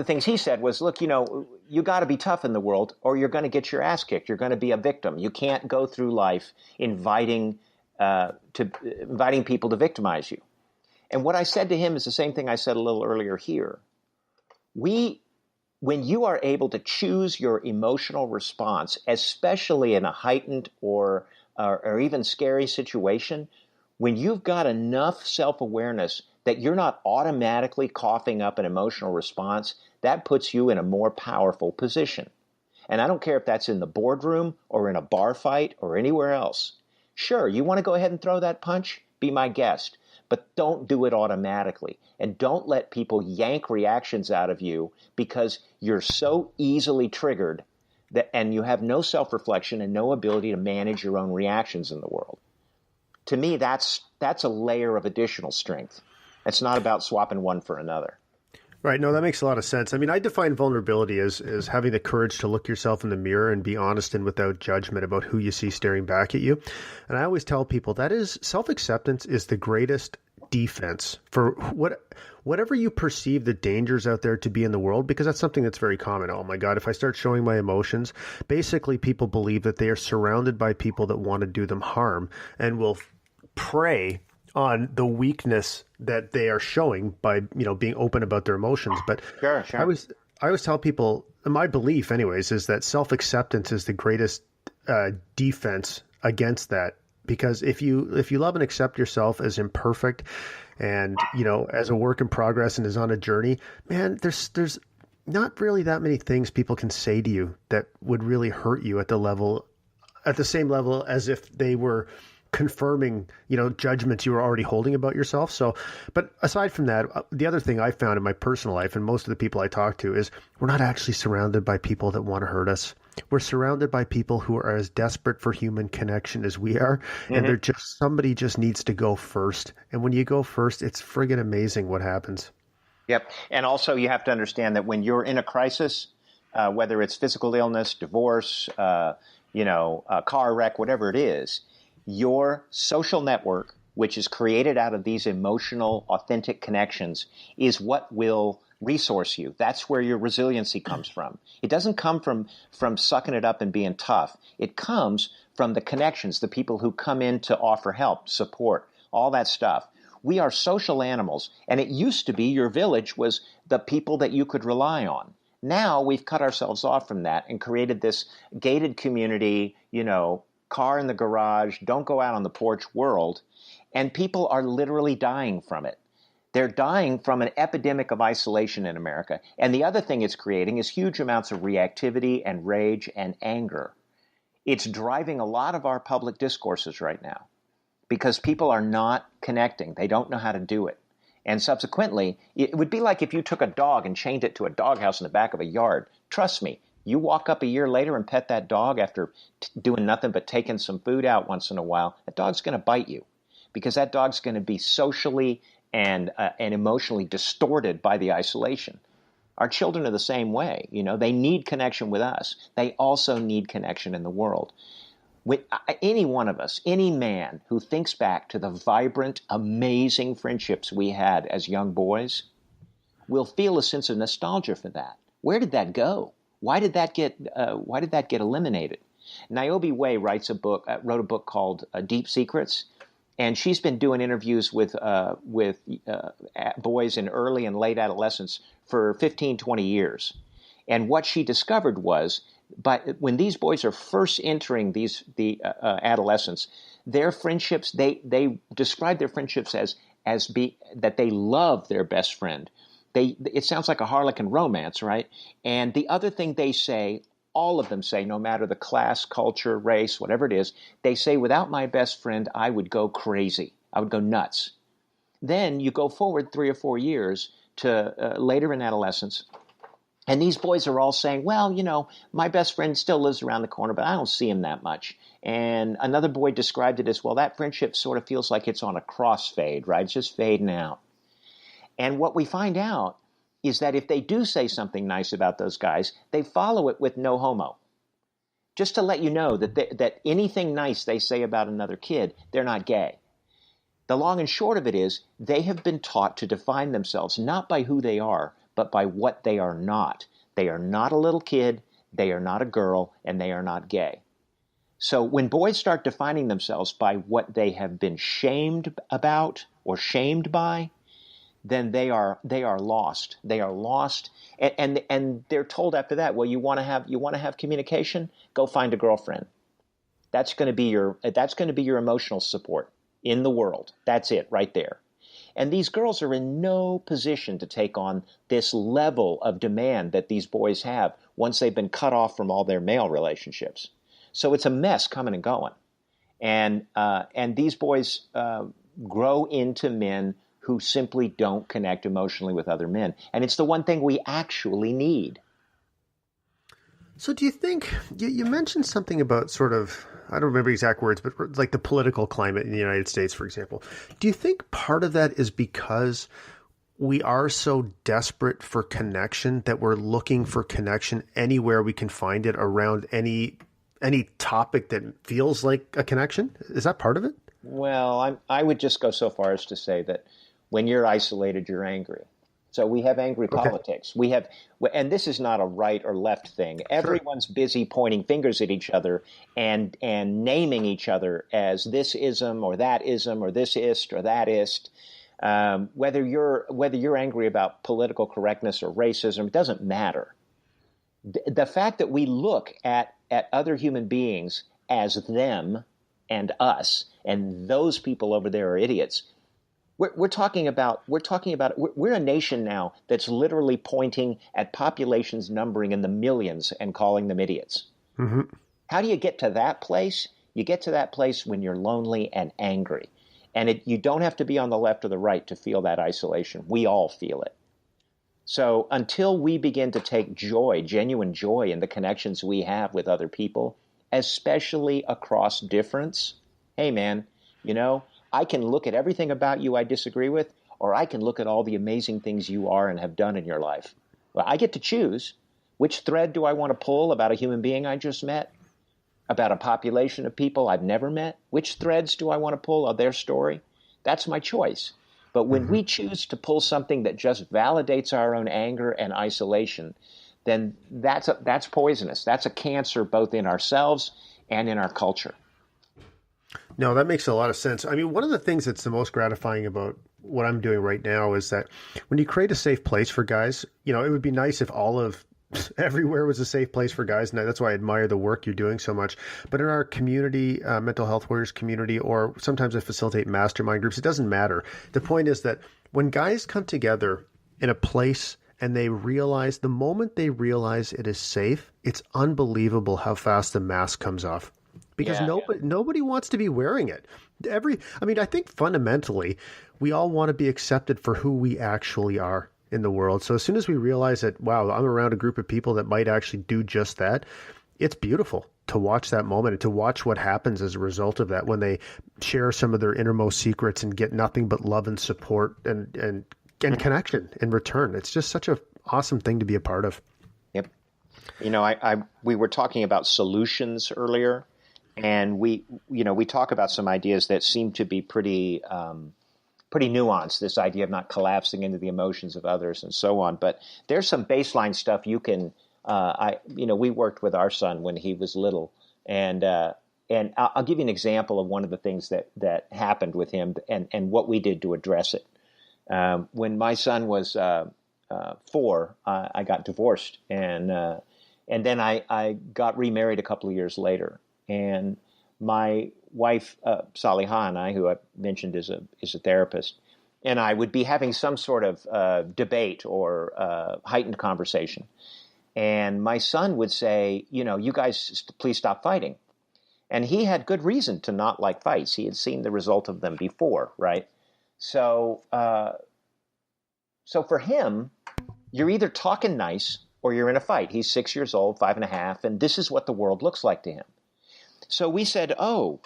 things he said was, look, you know, you got to be tough in the world or you're going to get your ass kicked. You're going to be a victim. You can't go through life inviting people to victimize you. And what I said to him is the same thing I said a little earlier here. When you are able to choose your emotional response, especially in a heightened or even scary situation, when you've got enough self-awareness that you're not automatically coughing up an emotional response, that puts you in a more powerful position. And I don't care if that's in the boardroom or in a bar fight or anywhere else. Sure, you want to go ahead and throw that punch? Be my guest. But don't do it automatically. And don't let people yank reactions out of you because you're so easily triggered and you have no self-reflection and no ability to manage your own reactions in the world. To me, that's a layer of additional strength. It's not about swapping one for another. Right. No, that makes a lot of sense. I mean, I define vulnerability as having the courage to look yourself in the mirror and be honest and without judgment about who you see staring back at you. And I always tell people that is self-acceptance is the greatest defense for whatever you perceive the dangers out there to be in the world, because that's something that's very common. Oh my God, if I start showing my emotions, basically people believe that they are surrounded by people that want to do them harm and will prey on the weakness that they are showing by, being open about their emotions. But sure. I always tell people, my belief anyways, is that self-acceptance is the greatest defense against that. Because if you love and accept yourself as imperfect and, as a work in progress and is on a journey, man, there's not really that many things people can say to you that would really hurt you at the same level as if they were confirming, judgments you were already holding about yourself. So, but aside from that, the other thing I found in my personal life and most of the people I talk to is we're not actually surrounded by people that want to hurt us. We're surrounded by people who are as desperate for human connection as we are. Mm-hmm. And somebody just needs to go first. And when you go first, it's friggin' amazing what happens. Yep. And also you have to understand that when you're in a crisis, whether it's physical illness, divorce, a car wreck, whatever it is, your social network, which is created out of these emotional, authentic connections, is what will resource you. That's where your resiliency comes from. It doesn't come from sucking it up and being tough. It comes from the connections, the people who come in to offer help, support, all that stuff. We are social animals, and it used to be your village was the people that you could rely on. Now we've cut ourselves off from that and created this gated community, car in the garage, don't go out on the porch world, and people are literally dying from it. They're dying from an epidemic of isolation in America. And the other thing it's creating is huge amounts of reactivity and rage and anger. It's driving a lot of our public discourses right now because people are not connecting. They don't know how to do it. And subsequently, it would be like if you took a dog and chained it to a doghouse in the back of a yard. Trust me, you walk up a year later and pet that dog after doing nothing but taking some food out once in a while, that dog's going to bite you because that dog's going to be socially and emotionally distorted by the isolation. Our children are the same way. They need connection with us. They also need connection in the world. With any one of us, any man who thinks back to the vibrant, amazing friendships we had as young boys will feel a sense of nostalgia for that. Where did that go? Why did that get eliminated? Niobe Way wrote a book called Deep Secrets, and she's been doing interviews with boys in early and late adolescence for 15, 20 years. And what she discovered was, when these boys are first entering the adolescence, their friendships, they describe their friendships as that they love their best friend. It sounds like a Harlequin romance, right? And the other thing they say, all of them say, no matter the class, culture, race, whatever it is, they say, without my best friend, I would go crazy. I would go nuts. Then you go forward 3 or 4 years to later in adolescence, and these boys are all saying, well, my best friend still lives around the corner, but I don't see him that much. And another boy described it as, well, that friendship sort of feels like it's on a crossfade, right? It's just fading out. And what we find out is that if they do say something nice about those guys, they follow it with no homo. Just to let you know that anything nice they say about another kid, they're not gay. The long and short of it is they have been taught to define themselves not by who they are, but by what they are not. They are not a little kid, they are not a girl, and they are not gay. So when boys start defining themselves by what they have been shamed about or shamed by, then they are lost. They are lost, and they're told after that, well, you want to have communication? Go find a girlfriend. That's going to be your emotional support in the world. That's it right there. And these girls are in no position to take on this level of demand that these boys have once they've been cut off from all their male relationships. So it's a mess coming and going. And these boys grow into men who simply don't connect emotionally with other men. And it's the one thing we actually need. So do you think, you mentioned something about sort of, I don't remember exact words, but like the political climate in the United States, for example. Do you think part of that is because we are so desperate for connection that we're looking for connection anywhere we can find it around any topic that feels like a connection? Is that part of it? Well, I would just go so far as to say that when you're isolated, you're angry. So we have angry politics. We have, and this is not a right or left thing. Everyone's busy pointing fingers at each other and naming each other as this ism or that ism or this ist or that ist. Whether you're angry about political correctness or racism, it doesn't matter. The fact that we look at other human beings as them and us, and those people over there are idiots. We're a nation now that's literally pointing at populations numbering in the millions and calling them idiots. Mm-hmm. How do you get to that place? You get to that place when you're lonely and angry. And you don't have to be on the left or the right to feel that isolation. We all feel it. So until we begin to take joy, genuine joy in the connections we have with other people, especially across difference, hey man, I can look at everything about you I disagree with, or I can look at all the amazing things you are and have done in your life. Well, I get to choose. Which thread do I want to pull about a human being I just met? About a population of people I've never met? Which threads do I want to pull of their story? That's my choice. But when we choose to pull something that just validates our own anger and isolation, then that's poisonous. That's a cancer both in ourselves and in our culture. No, that makes a lot of sense. I mean, one of the things that's the most gratifying about what I'm doing right now is that when you create a safe place for guys, it would be nice if everywhere was a safe place for guys. And that's why I admire the work you're doing so much. But in our community, mental health warriors community, or sometimes I facilitate mastermind groups, it doesn't matter. The point is that when guys come together in a place and the moment they realize it is safe, it's unbelievable how fast the mask comes off. Because nobody wants to be wearing it. I think fundamentally, we all want to be accepted for who we actually are in the world. So as soon as we realize that, wow, I'm around a group of people that might actually do just that, it's beautiful to watch that moment and to watch what happens as a result of that when they share some of their innermost secrets and get nothing but love and support and connection in return. It's just such an awesome thing to be a part of. Yep. We were talking about solutions earlier. And we talk about some ideas that seem to be pretty nuanced. This idea of not collapsing into the emotions of others and so on. But there's some baseline stuff you can. We worked with our son when he was little, and I'll give you an example of one of the things that happened with him and what we did to address it. When my son was 4, I got divorced, and then I got remarried a couple of years later. And my wife, Saliha, and I, who I mentioned is a therapist, and I would be having some sort of debate or heightened conversation. And my son would say, you guys please stop fighting. And he had good reason to not like fights. He had seen the result of them before, right? So for him, you're either talking nice or you're in a fight. He's 6 years old, 5.5, and this is what the world looks like to him. So we said, Gus,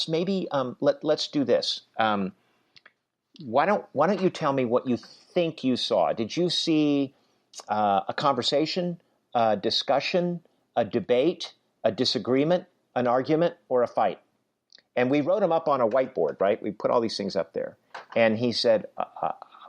maybe let's do this. Why don't you tell me what you think you saw? Did you see a conversation, a discussion, a debate, a disagreement, an argument, or a fight? And we wrote them up on a whiteboard, right? We put all these things up there. And he said,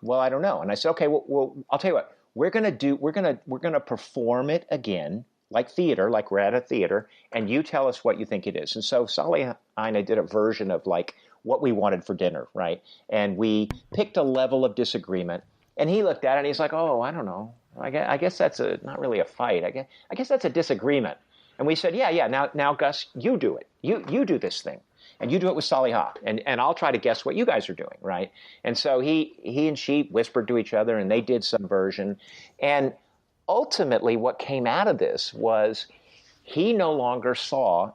well, I don't know. And I said, okay, well, I'll tell you what. We're gonna perform it again. Like theater, like we're at a theater, and you tell us what you think it is. And so Sally and I did a version of like what we wanted for dinner, right? And we picked a level of disagreement, and he looked at it and he's like, oh, I don't know. I guess that's not really a fight. I guess that's a disagreement. And we said, yeah. Now, Gus, you do it. You do this thing, and you do it with Saliha, and I'll try to guess what you guys are doing, right? And so he and she whispered to each other, and they did some version, and ultimately, what came out of this was he no longer saw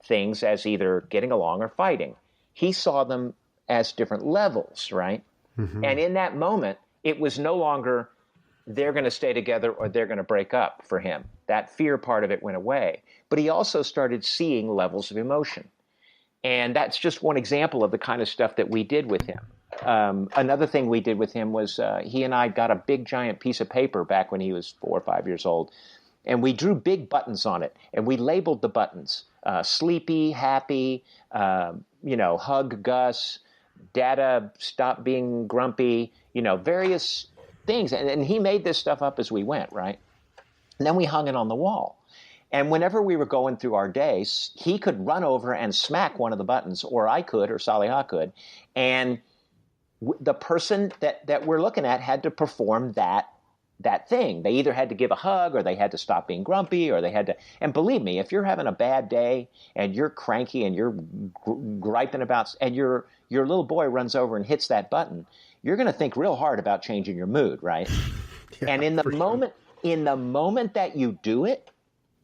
things as either getting along or fighting. He saw them as different levels, right? Mm-hmm. And in that moment, it was no longer they're going to stay together or they're going to break up for him. That fear part of it went away. But he also started seeing levels of emotion. And that's just one example of the kind of stuff that we did with him. Another thing we did with him was he and I got a big giant piece of paper back when he was 4 or 5 years old. And we drew big buttons on it. And we labeled the buttons sleepy, happy, hug Gus, Dada, stop being grumpy, various things. And he made this stuff up as we went, right? And then we hung it on the wall. And whenever we were going through our days, he could run over and smack one of the buttons, or I could, or Saliha could. And the person that we're looking at had to perform that thing. They either had to give a hug, or they had to stop being grumpy, or they had to. And believe me, if you're having a bad day and you're cranky and you're griping about, and your little boy runs over and hits that button, you're going to think real hard about changing your mood, right? Yeah, and in the moment that you do it,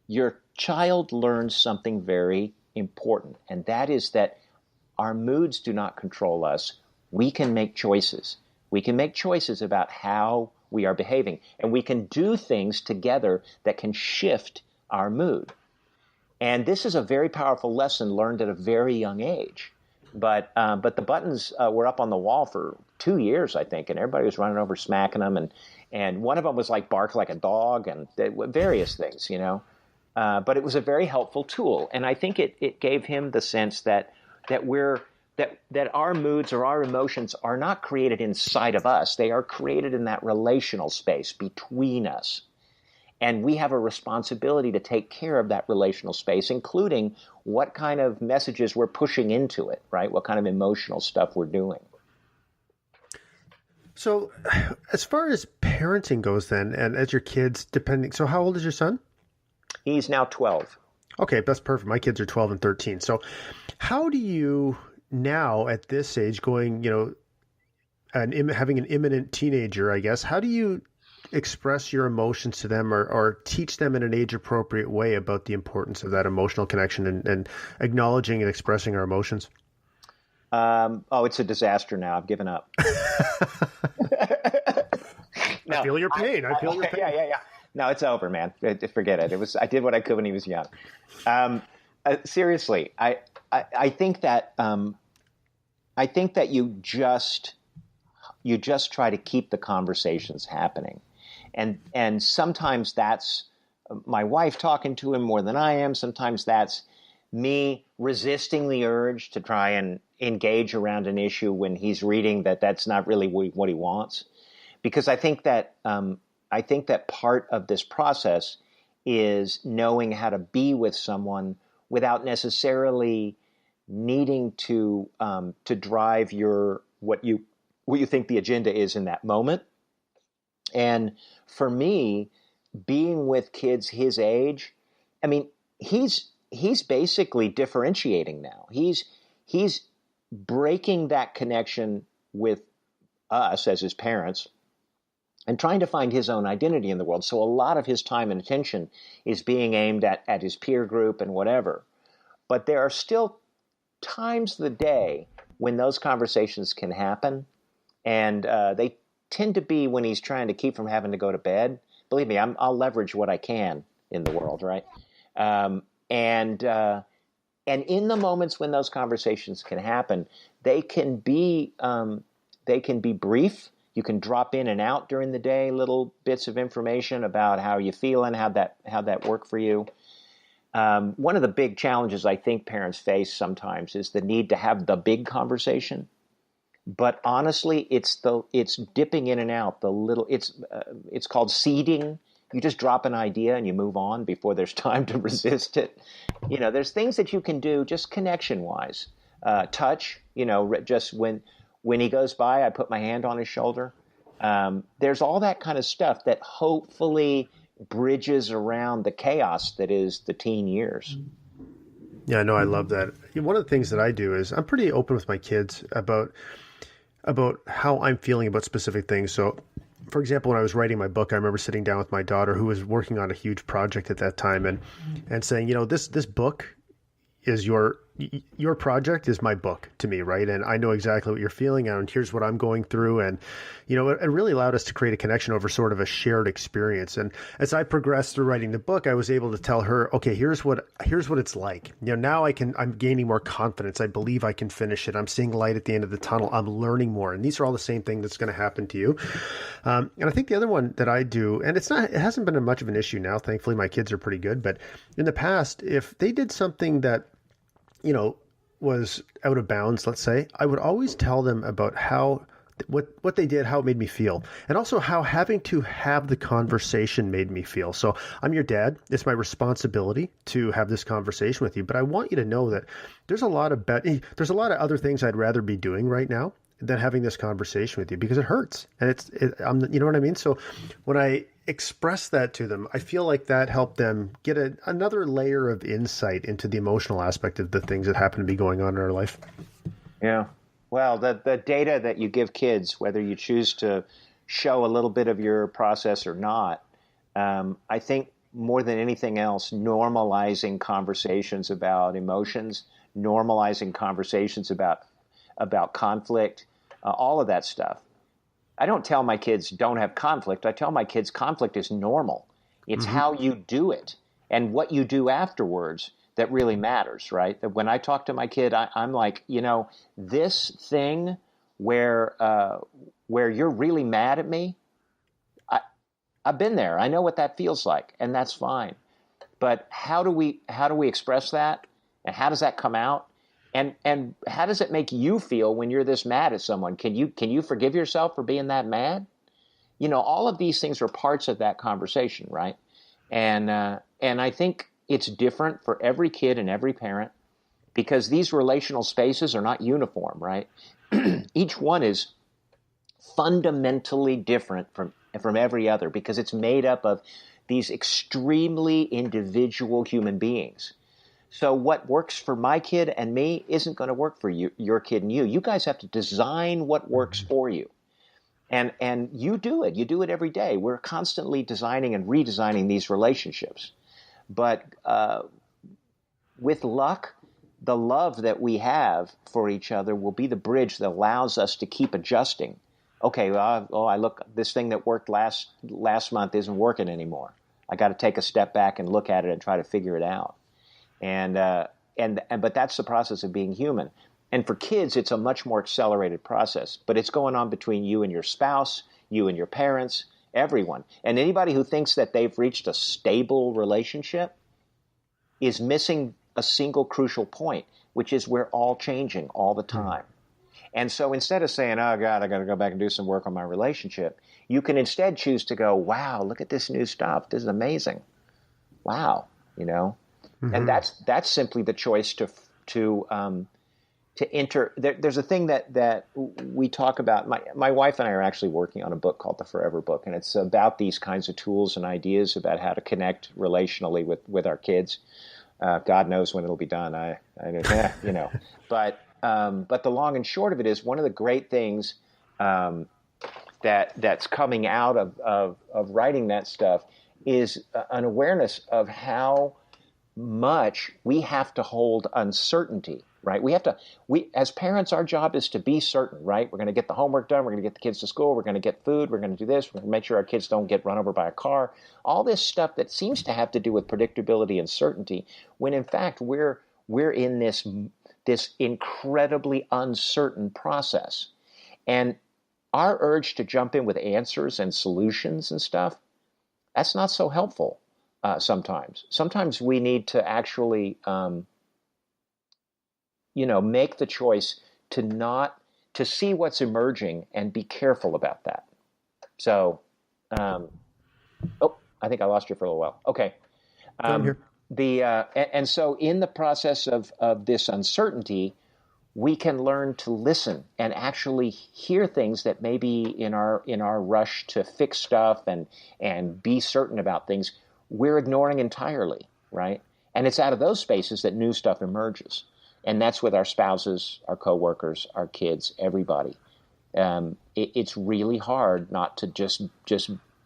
your child learns something very important, and that is that our moods do not control us. We can make choices. We can make choices about how we are behaving, and we can do things together that can shift our mood. And this is a very powerful lesson learned at a very young age. But the buttons were up on the wall for 2 years, I think, and everybody was running over, smacking them, and one of them was like bark like a dog, and various things, But it was a very helpful tool, and I think it gave him the sense that our moods or our emotions are not created inside of us. They are created in that relational space between us. And we have a responsibility to take care of that relational space, including what kind of messages we're pushing into it, right? What kind of emotional stuff we're doing. So as far as parenting goes then, and as your kids, so how old is your son? He's now 12. Okay, that's perfect. My kids are 12 and 13. So how do you now at this age going, having an imminent teenager, I guess, how do you express your emotions to them or teach them in an age-appropriate way about the importance of that emotional connection and acknowledging and expressing our emotions? It's a disaster now. I've given up. No, I feel your pain. Yeah. No, it's over, man. Forget it. I did what I could when he was young. Seriously, I think that you just try to keep the conversations happening. And sometimes that's my wife talking to him more than I am. Sometimes that's me resisting the urge to try and engage around an issue when he's reading that's not really what he wants. Because I think that part of this process is knowing how to be with someone without necessarily needing to drive what you think the agenda is in that moment. And for me, being with kids his age, I mean, he's basically differentiating now. He's breaking that connection with us as his parents and trying to find his own identity in the world. So a lot of his time and attention is being aimed at his peer group and whatever. But there are still times of the day when those conversations can happen, and they tend to be when he's trying to keep from having to go to bed. Believe me, I'll leverage what I can in the world, right? And in the moments when those conversations can happen, they can be brief. You can drop in and out during the day, little bits of information about how you feeling, how that worked for you. One of the big challenges I think parents face sometimes is the need to have the big conversation. But honestly, it's dipping in and out. It's called seeding. You just drop an idea and you move on before there's time to resist it. There's things that you can do just connection-wise. Touch, just when he goes by, I put my hand on his shoulder. There's all that kind of stuff that hopefully bridges around the chaos that is the teen years. Yeah, no, I love that. One of the things that I do is I'm pretty open with my kids about how I'm feeling about specific things. So, for example, when I was writing my book, I remember sitting down with my daughter who was working on a huge project at that time and saying, this book, is your project is my book to me, right? And I know exactly what you're feeling, and here's what I'm going through. And, it really allowed us to create a connection over sort of a shared experience. And as I progressed through writing the book, I was able to tell her, okay, here's what it's like. Now I'm gaining more confidence. I believe I can finish it. I'm seeing light at the end of the tunnel. I'm learning more. And these are all the same thing that's going to happen to you. And I think the other one that I do, and it hasn't been much of an issue now. Thankfully, my kids are pretty good. But in the past, if they did something that, was out of bounds, let's say, I would always tell them about what they did, how it made me feel, and also how having to have the conversation made me feel. So I'm your dad. It's my responsibility to have this conversation with you, but I want you to know that there's a lot of other things I'd rather be doing right now than having this conversation with you, because it hurts. And you know what I mean? So when I express that to them, I feel like that helped them get another layer of insight into the emotional aspect of the things that happen to be going on in our life. Yeah. Well, the data that you give kids, whether you choose to show a little bit of your process or not, I think more than anything else, normalizing conversations about emotions, normalizing conversations about conflict, all of that stuff. I don't tell my kids don't have conflict. I tell my kids conflict is normal. It's how you do it and what you do afterwards that really matters, right? That when I talk to my kid, I'm like, this thing where you're really mad at me, I've been there. I know what that feels like, and that's fine. But how do we express that, and how does that come out? And how does it make you feel when you're this mad at someone? Can you forgive yourself for being that mad? All of these things are parts of that conversation, right? And I think it's different for every kid and every parent, because these relational spaces are not uniform, right? Each one is fundamentally different from every other, because it's made up of these extremely individual human beings. So what works for my kid and me isn't going to work for your kid and you. You guys have to design what works for you. And you do it. You do it every day. We're constantly designing and redesigning these relationships. But with luck, the love that we have for each other will be the bridge that allows us to keep adjusting. Okay, this thing that worked last month isn't working anymore. I got to take a step back and look at it and try to figure it out. But that's the process of being human. And for kids, it's a much more accelerated process. But it's going on between you and your spouse, you and your parents, everyone. And anybody who thinks that they've reached a stable relationship is missing a single crucial point, which is we're all changing all the time. And so instead of saying, oh, God, I got to go back and do some work on my relationship, you can instead choose to go, wow, look at this new stuff. This is amazing. Wow, And that's simply the choice to enter. There's a thing that we talk about. My wife and I are actually working on a book called The Forever Book, and it's about these kinds of tools and ideas about how to connect relationally with our kids. God knows when it'll be done. But the long and short of it is, one of the great things that's coming out of writing that stuff is an awareness of how much we have to hold uncertainty, right? We as parents, our job is to be certain, right? We're going to get the homework done. We're going to get the kids to school. We're going to get food. We're going to do this. We're going to make sure our kids don't get run over by a car. All this stuff that seems to have to do with predictability and certainty, when in fact we're in this incredibly uncertain process. And our urge to jump in with answers and solutions and stuff, that's not so helpful. Sometimes we need to actually, make the choice to see what's emerging and be careful about that. So, I think I lost you for a little while. Okay. I'm here. And so in the process of this uncertainty, we can learn to listen and actually hear things that maybe in our rush to fix stuff and be certain about things, we're ignoring entirely, right? And it's out of those spaces that new stuff emerges. And that's with our spouses, our coworkers, our kids, everybody. It's really hard not to just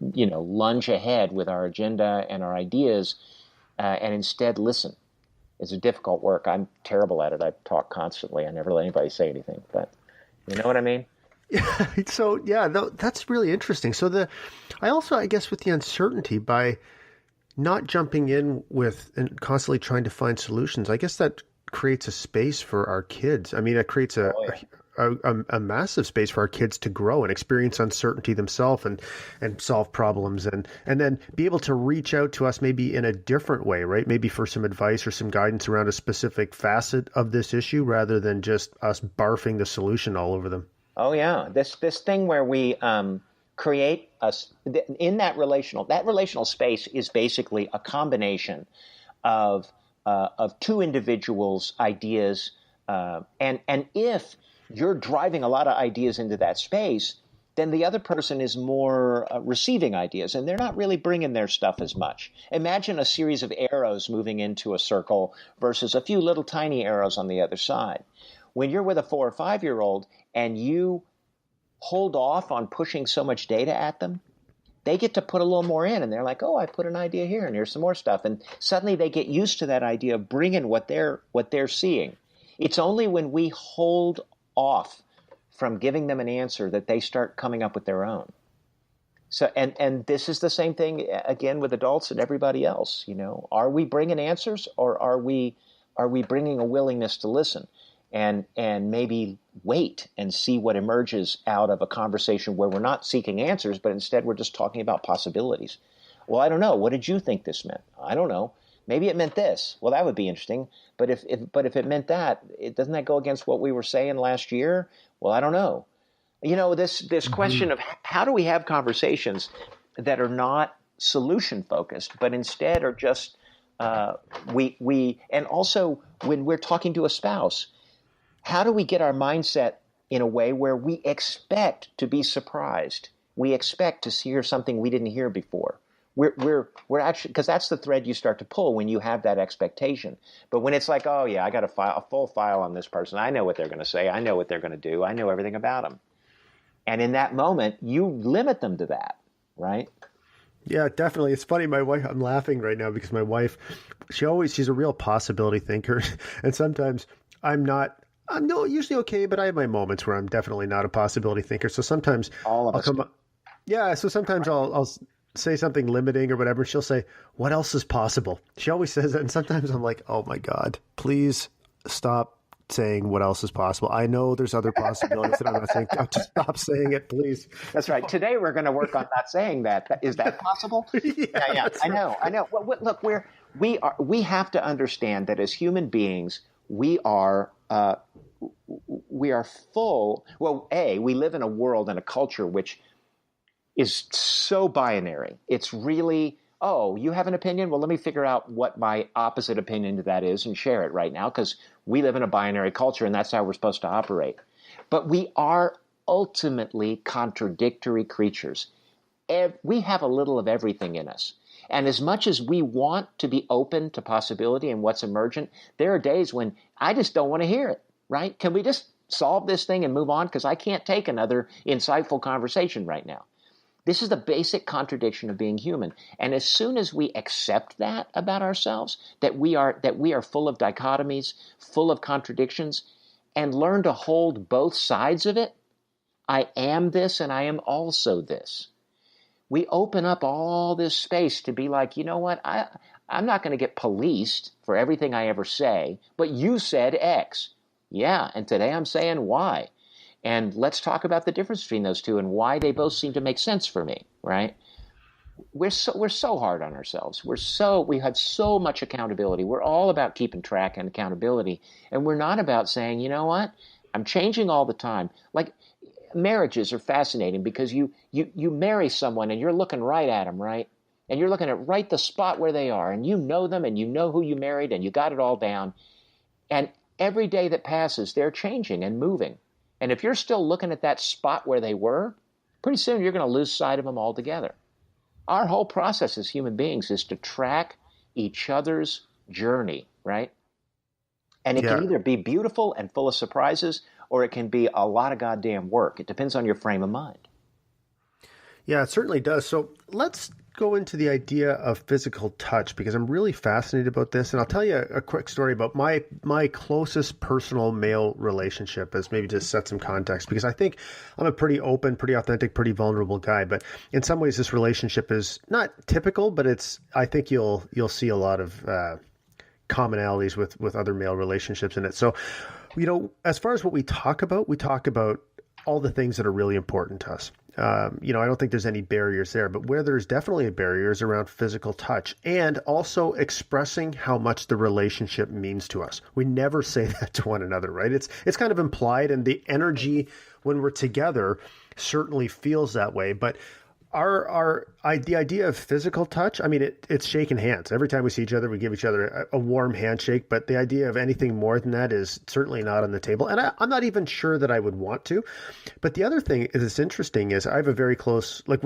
lunge ahead with our agenda and our ideas and instead listen It's a difficult work. I'm terrible at it. I talk constantly. I never let anybody say anything, but you know what I mean? So yeah, that's really interesting. So I also, I guess, with the uncertainty, by not jumping in with and constantly trying to find solutions, I guess that creates a space for our kids. I mean, it creates a massive space for our kids to grow and experience uncertainty themselves and solve problems and then be able to reach out to us maybe in a different way, right? Maybe for some advice or some guidance around a specific facet of this issue rather than just us barfing the solution all over them. Oh yeah, this thing where we create in that relational space is basically a combination of two individuals' ideas, and if you're driving a lot of ideas into that space, then the other person is more receiving ideas, and they're not really bringing their stuff as much. Imagine a series of arrows moving into a circle versus a few little tiny arrows on the other side. When you're with a 4 or 5-year-old and you hold off on pushing so much data at them, they get to put a little more in, and they're like, oh, I put an idea here, and here's some more stuff. And suddenly they get used to that idea of bringing what they're seeing. It's only when we hold off from giving them an answer that they start coming up with their own. So, and this is the same thing, again, with adults and everybody else. You know, are we bringing answers, or are we bringing a willingness to listen? And maybe wait and see what emerges out of a conversation where we're not seeking answers, but instead we're just talking about possibilities. Well, I don't know. What did you think this meant? I don't know. Maybe it meant this. Well, that would be interesting. But if it meant that, doesn't that go against what we were saying last year? Well, I don't know. You know, this question of how do we have conversations that are not solution focused, but instead are just and also when we're talking to a spouse, how do we get our mindset in a way where we expect to be surprised? We expect to hear something we didn't hear before. We're actually, because that's the thread you start to pull when you have that expectation. But when it's like, oh yeah, I got a full file on this person. I know what they're going to say. I know what they're going to do. I know everything about them. And in that moment, you limit them to that, right? Yeah, definitely. It's funny. My wife, I'm laughing right now because my wife, she's a real possibility thinker. And sometimes I'm usually okay, but I have my moments where I'm definitely not a possibility thinker. So sometimes All of us do. Yeah, so sometimes I'll say something limiting or whatever. She'll say, what else is possible? She always says that. And sometimes I'm like, oh my God, please stop saying what else is possible. I know there's other possibilities that I'm not saying. Just stop saying it, please. That's right. Today we're going to work on not saying that. Is that possible? Yeah. I know. Well, look, we have to understand that as human beings, we are full. Well, we live in a world and a culture which is so binary. It's really, oh, you have an opinion? Well, let me figure out what my opposite opinion to that is and share it right now, because we live in a binary culture and that's how we're supposed to operate. But we are ultimately contradictory creatures. We have a little of everything in us. And as much as we want to be open to possibility and what's emergent, there are days when I just don't want to hear it, right? Can we just solve this thing and move on? Because I can't take another insightful conversation right now. This is the basic contradiction of being human. And as soon as we accept that about ourselves, that we are full of dichotomies, full of contradictions, and learn to hold both sides of it, I am this and I am also this. We open up all this space to be like, you know what, I'm not going to get policed for everything I ever say, but you said X. Yeah, and today I'm saying Y. And let's talk about the difference between those two and why they both seem to make sense for me, right? We're so hard on ourselves. We have so much accountability. We're all about keeping track and accountability. And we're not about saying, you know what, I'm changing all the time. Like, marriages are fascinating because you marry someone and you're looking right at them, right? And you're looking at right the spot where they are, and you know them and you know who you married and you got it all down. And every day that passes, they're changing and moving. And if you're still looking at that spot where they were, pretty soon you're going to lose sight of them altogether. Our whole process as human beings is to track each other's journey, right? And it can either be beautiful and full of surprises, or it can be a lot of goddamn work. It depends on your frame of mind. Yeah, it certainly does. So let's go into the idea of physical touch because I'm really fascinated about this. And I'll tell you a quick story about my closest personal male relationship, as maybe just set some context, because I think I'm a pretty open, pretty authentic, pretty vulnerable guy. But in some ways, this relationship is not typical, but I think you'll see a lot of commonalities with other male relationships in it. So, as far as what we talk about all the things that are really important to us. I don't think there's any barriers there, but where there's definitely a barrier is around physical touch and also expressing how much the relationship means to us. We never say that to one another, right? It's kind of implied, and the energy when we're together certainly feels that way. But the idea of physical touch, I mean, it's shaking hands. Every time we see each other, we give each other a warm handshake. But the idea of anything more than that is certainly not on the table. And I'm not even sure that I would want to. But the other thing that's interesting is I have a very close, like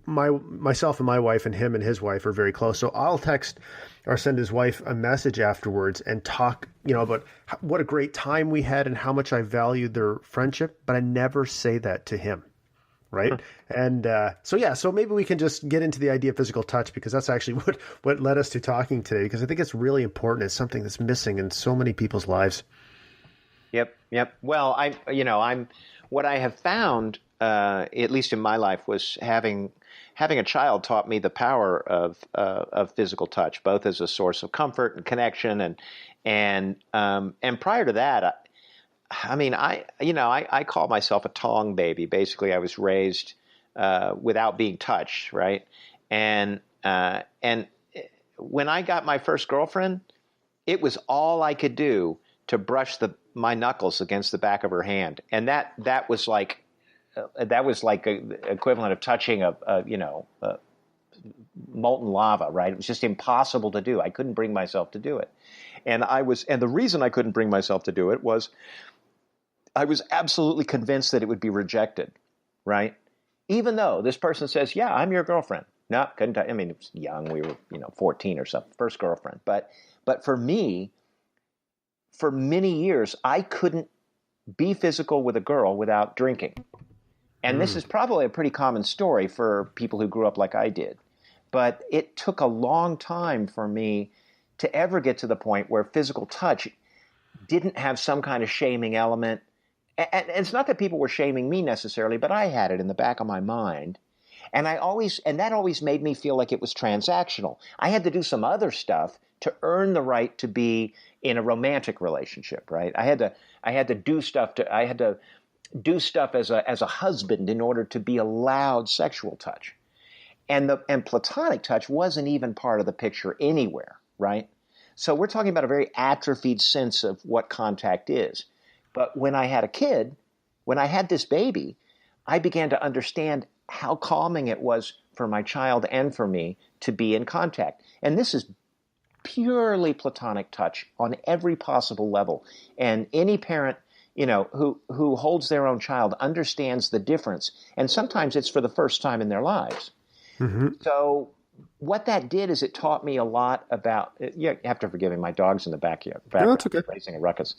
myself and my wife and him and his wife are very close. So I'll text or send his wife a message afterwards and talk, about what a great time we had and how much I valued their friendship. But I never say that to him. Right. And so maybe we can just get into the idea of physical touch, because that's actually what led us to talking today, because I think it's really important. It's something that's missing in so many people's lives. Yep. Well, I'm what I have found, at least in my life, was having a child taught me the power of physical touch, both as a source of comfort and connection. And prior to that, I call myself a tong baby. Basically, I was raised without being touched, right? And when I got my first girlfriend, it was all I could do to brush my knuckles against the back of her hand, and that was like a equivalent of touching a molten lava, right? It was just impossible to do. I couldn't bring myself to do it, and the reason I couldn't bring myself to do it was I was absolutely convinced that it would be rejected, right? Even though this person says, yeah, I'm your girlfriend. No, couldn't. It was young. We were, 14 or something, first girlfriend. But for me, for many years, I couldn't be physical with a girl without drinking. And this is probably a pretty common story for people who grew up like I did. But it took a long time for me to ever get to the point where physical touch didn't have some kind of shaming element. And it's not that people were shaming me necessarily, but I had it in the back of my mind. And that always made me feel like it was transactional. I had to do some other stuff to earn the right to be in a romantic relationship, right? I had to do stuff as a husband in order to be allowed sexual touch. And platonic touch wasn't even part of the picture anywhere, right? So we're talking about a very atrophied sense of what contact is. But when I had a kid, when I had this baby, I began to understand how calming it was for my child and for me to be in contact. And this is purely platonic touch on every possible level. And any parent, who holds their own child understands the difference. And sometimes it's for the first time in their lives. Mm-hmm. So what that did is it taught me a lot about. You have to forgive me. My dog's in the backyard. No, that's okay. Raising a ruckus.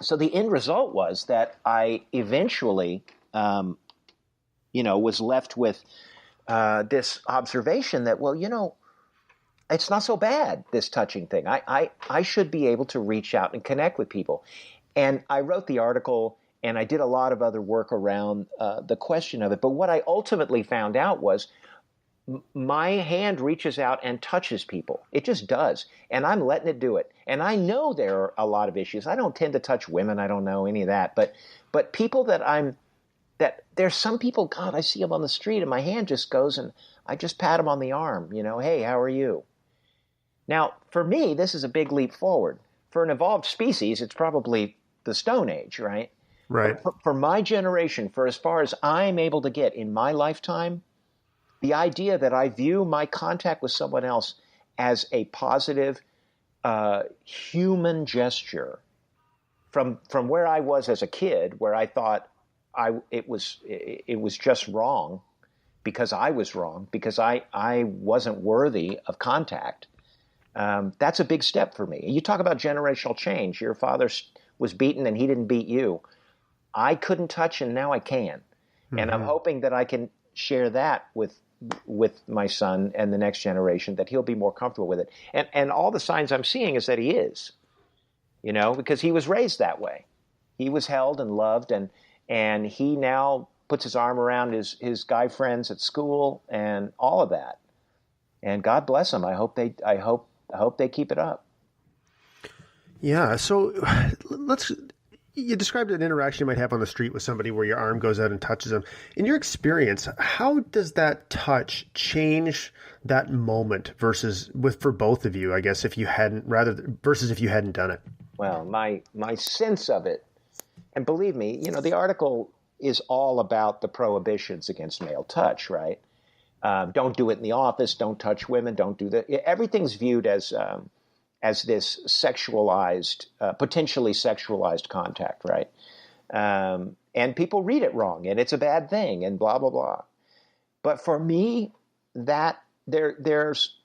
So the end result was that I eventually, was left with this observation that, it's not so bad, this touching thing. I should be able to reach out and connect with people. And I wrote the article, and I did a lot of other work around the question of it. But what I ultimately found out was my hand reaches out and touches people. It just does. And I'm letting it do it. And I know there are a lot of issues. I don't tend to touch women. I don't know any of that. But people that there's some people, God, I see them on the street and my hand just goes and I just pat them on the arm, hey, how are you? Now, for me, this is a big leap forward. For an evolved species, it's probably the Stone Age, right? Right. For my generation, for as far as I'm able to get in my lifetime, the idea that I view my contact with someone else as a positive human gesture from where I was as a kid, where I thought it was just wrong because I was wrong, because I wasn't worthy of contact. That's a big step for me. You talk about generational change. Your father was beaten and he didn't beat you. I couldn't touch and now I can. And I'm hoping that I can share that with my son and the next generation, that he'll be more comfortable with it. And all the signs I'm seeing is that he is, because he was raised that way. He was held and loved, and he now puts his arm around his guy friends at school and all of that. And God bless him. I hope they keep it up. Yeah. So you described an interaction you might have on the street with somebody where your arm goes out and touches them. In your experience, how does that touch change that moment for both of you, I guess, if you hadn't done it? Well, my sense of it, and believe me, the article is all about the prohibitions against male touch, right? Don't do it in the office. Don't touch women. Don't do that. Everything's viewed as this sexualized, potentially sexualized contact, right? And people read it wrong, and it's a bad thing, and blah blah blah. But for me, that there's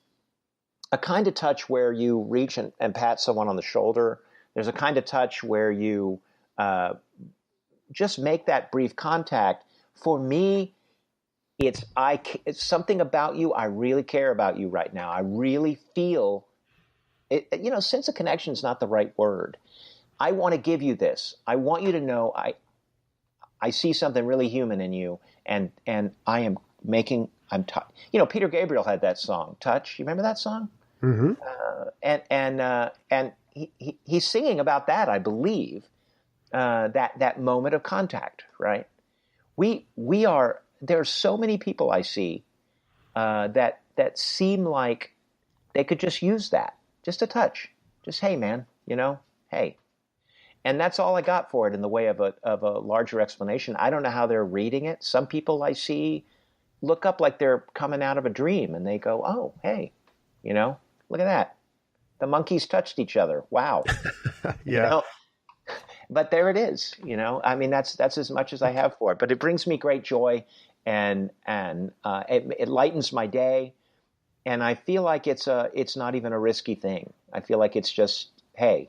a kind of touch where you reach and pat someone on the shoulder. There's a kind of touch where you just make that brief contact. For me, it's something about you. I really care about you right now. I really feel it. Sense of connection is not the right word. I want to give you this. I want you to know I see something really human in you, and I am making. Peter Gabriel had that song, "Touch." You remember that song? Mm-hmm. And he's singing about that, I believe. That moment of contact, right? We are. There's so many people I see that seem like they could just use that, just a touch, just hey man, hey, and that's all I got for it in the way of a larger explanation. I don't know how they're reading it. Some people I see look up like they're coming out of a dream, and they go, oh hey, look at that, the monkeys touched each other. Wow, yeah. But there it is, I mean, that's as much as I have for it. But it brings me great joy, and it lightens my day, and I feel like it's not even a risky thing. I feel like it's just, hey,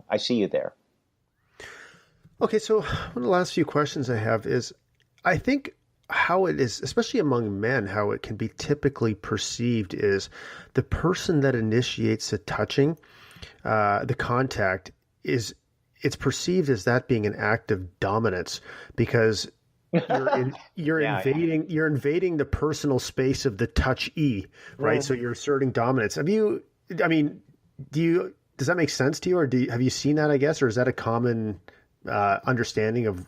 I see you there. Okay, so one of the last few questions I have is, I think how it is, especially among men, how it can be typically perceived is the person that initiates the touching, the contact it's perceived as that being an act of dominance, because you're invading the personal space of the touchee, right? So you're asserting dominance. Does that make sense to you, or have you seen that, I guess, or is that a common understanding of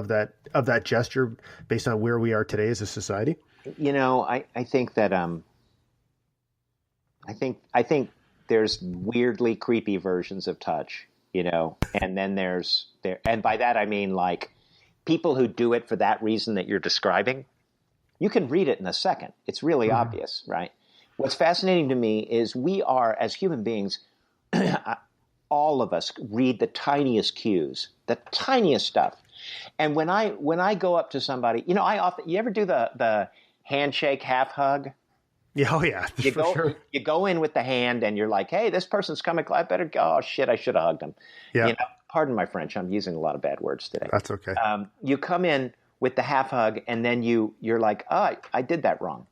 that gesture based on where we are today as a society? I think that I think there's weirdly creepy versions of touch. And then and by that I mean like people who do it for that reason that you're describing. You can read it in a second. It's really obvious, right? What's fascinating to me is we are, as human beings, all of us read the tiniest cues, the tiniest stuff. And when I go up to somebody, you ever do the handshake half hug? Yeah, oh yeah, You go in with the hand, and you're like, "Hey, this person's coming. I better go. Oh shit, I should have hugged him." Yeah. Pardon my French. I'm using a lot of bad words today. That's okay. You come in with the half hug, and then you're like, "Oh, I did that wrong."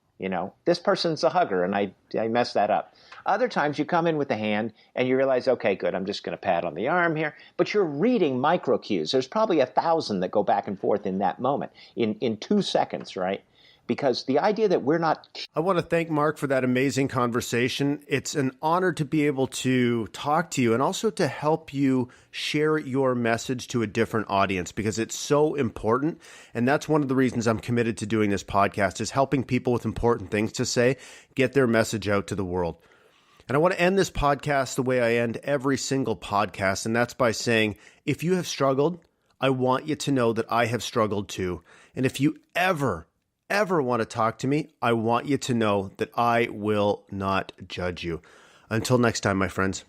This person's a hugger, and I messed that up. Other times you come in with the hand, and you realize, okay, good. I'm just going to pat on the arm here, but you're reading micro cues. There's probably 1,000 that go back and forth in that moment, in 2 seconds, right? Because the idea that we're not... I want to thank Mark for that amazing conversation. It's an honor to be able to talk to you and also to help you share your message to a different audience, because it's so important. And that's one of the reasons I'm committed to doing this podcast, is helping people with important things to say, get their message out to the world. And I want to end this podcast the way I end every single podcast, and that's by saying, if you have struggled, I want you to know that I have struggled too. And if you ever want to talk to me, I want you to know that I will not judge you. Until next time, my friends.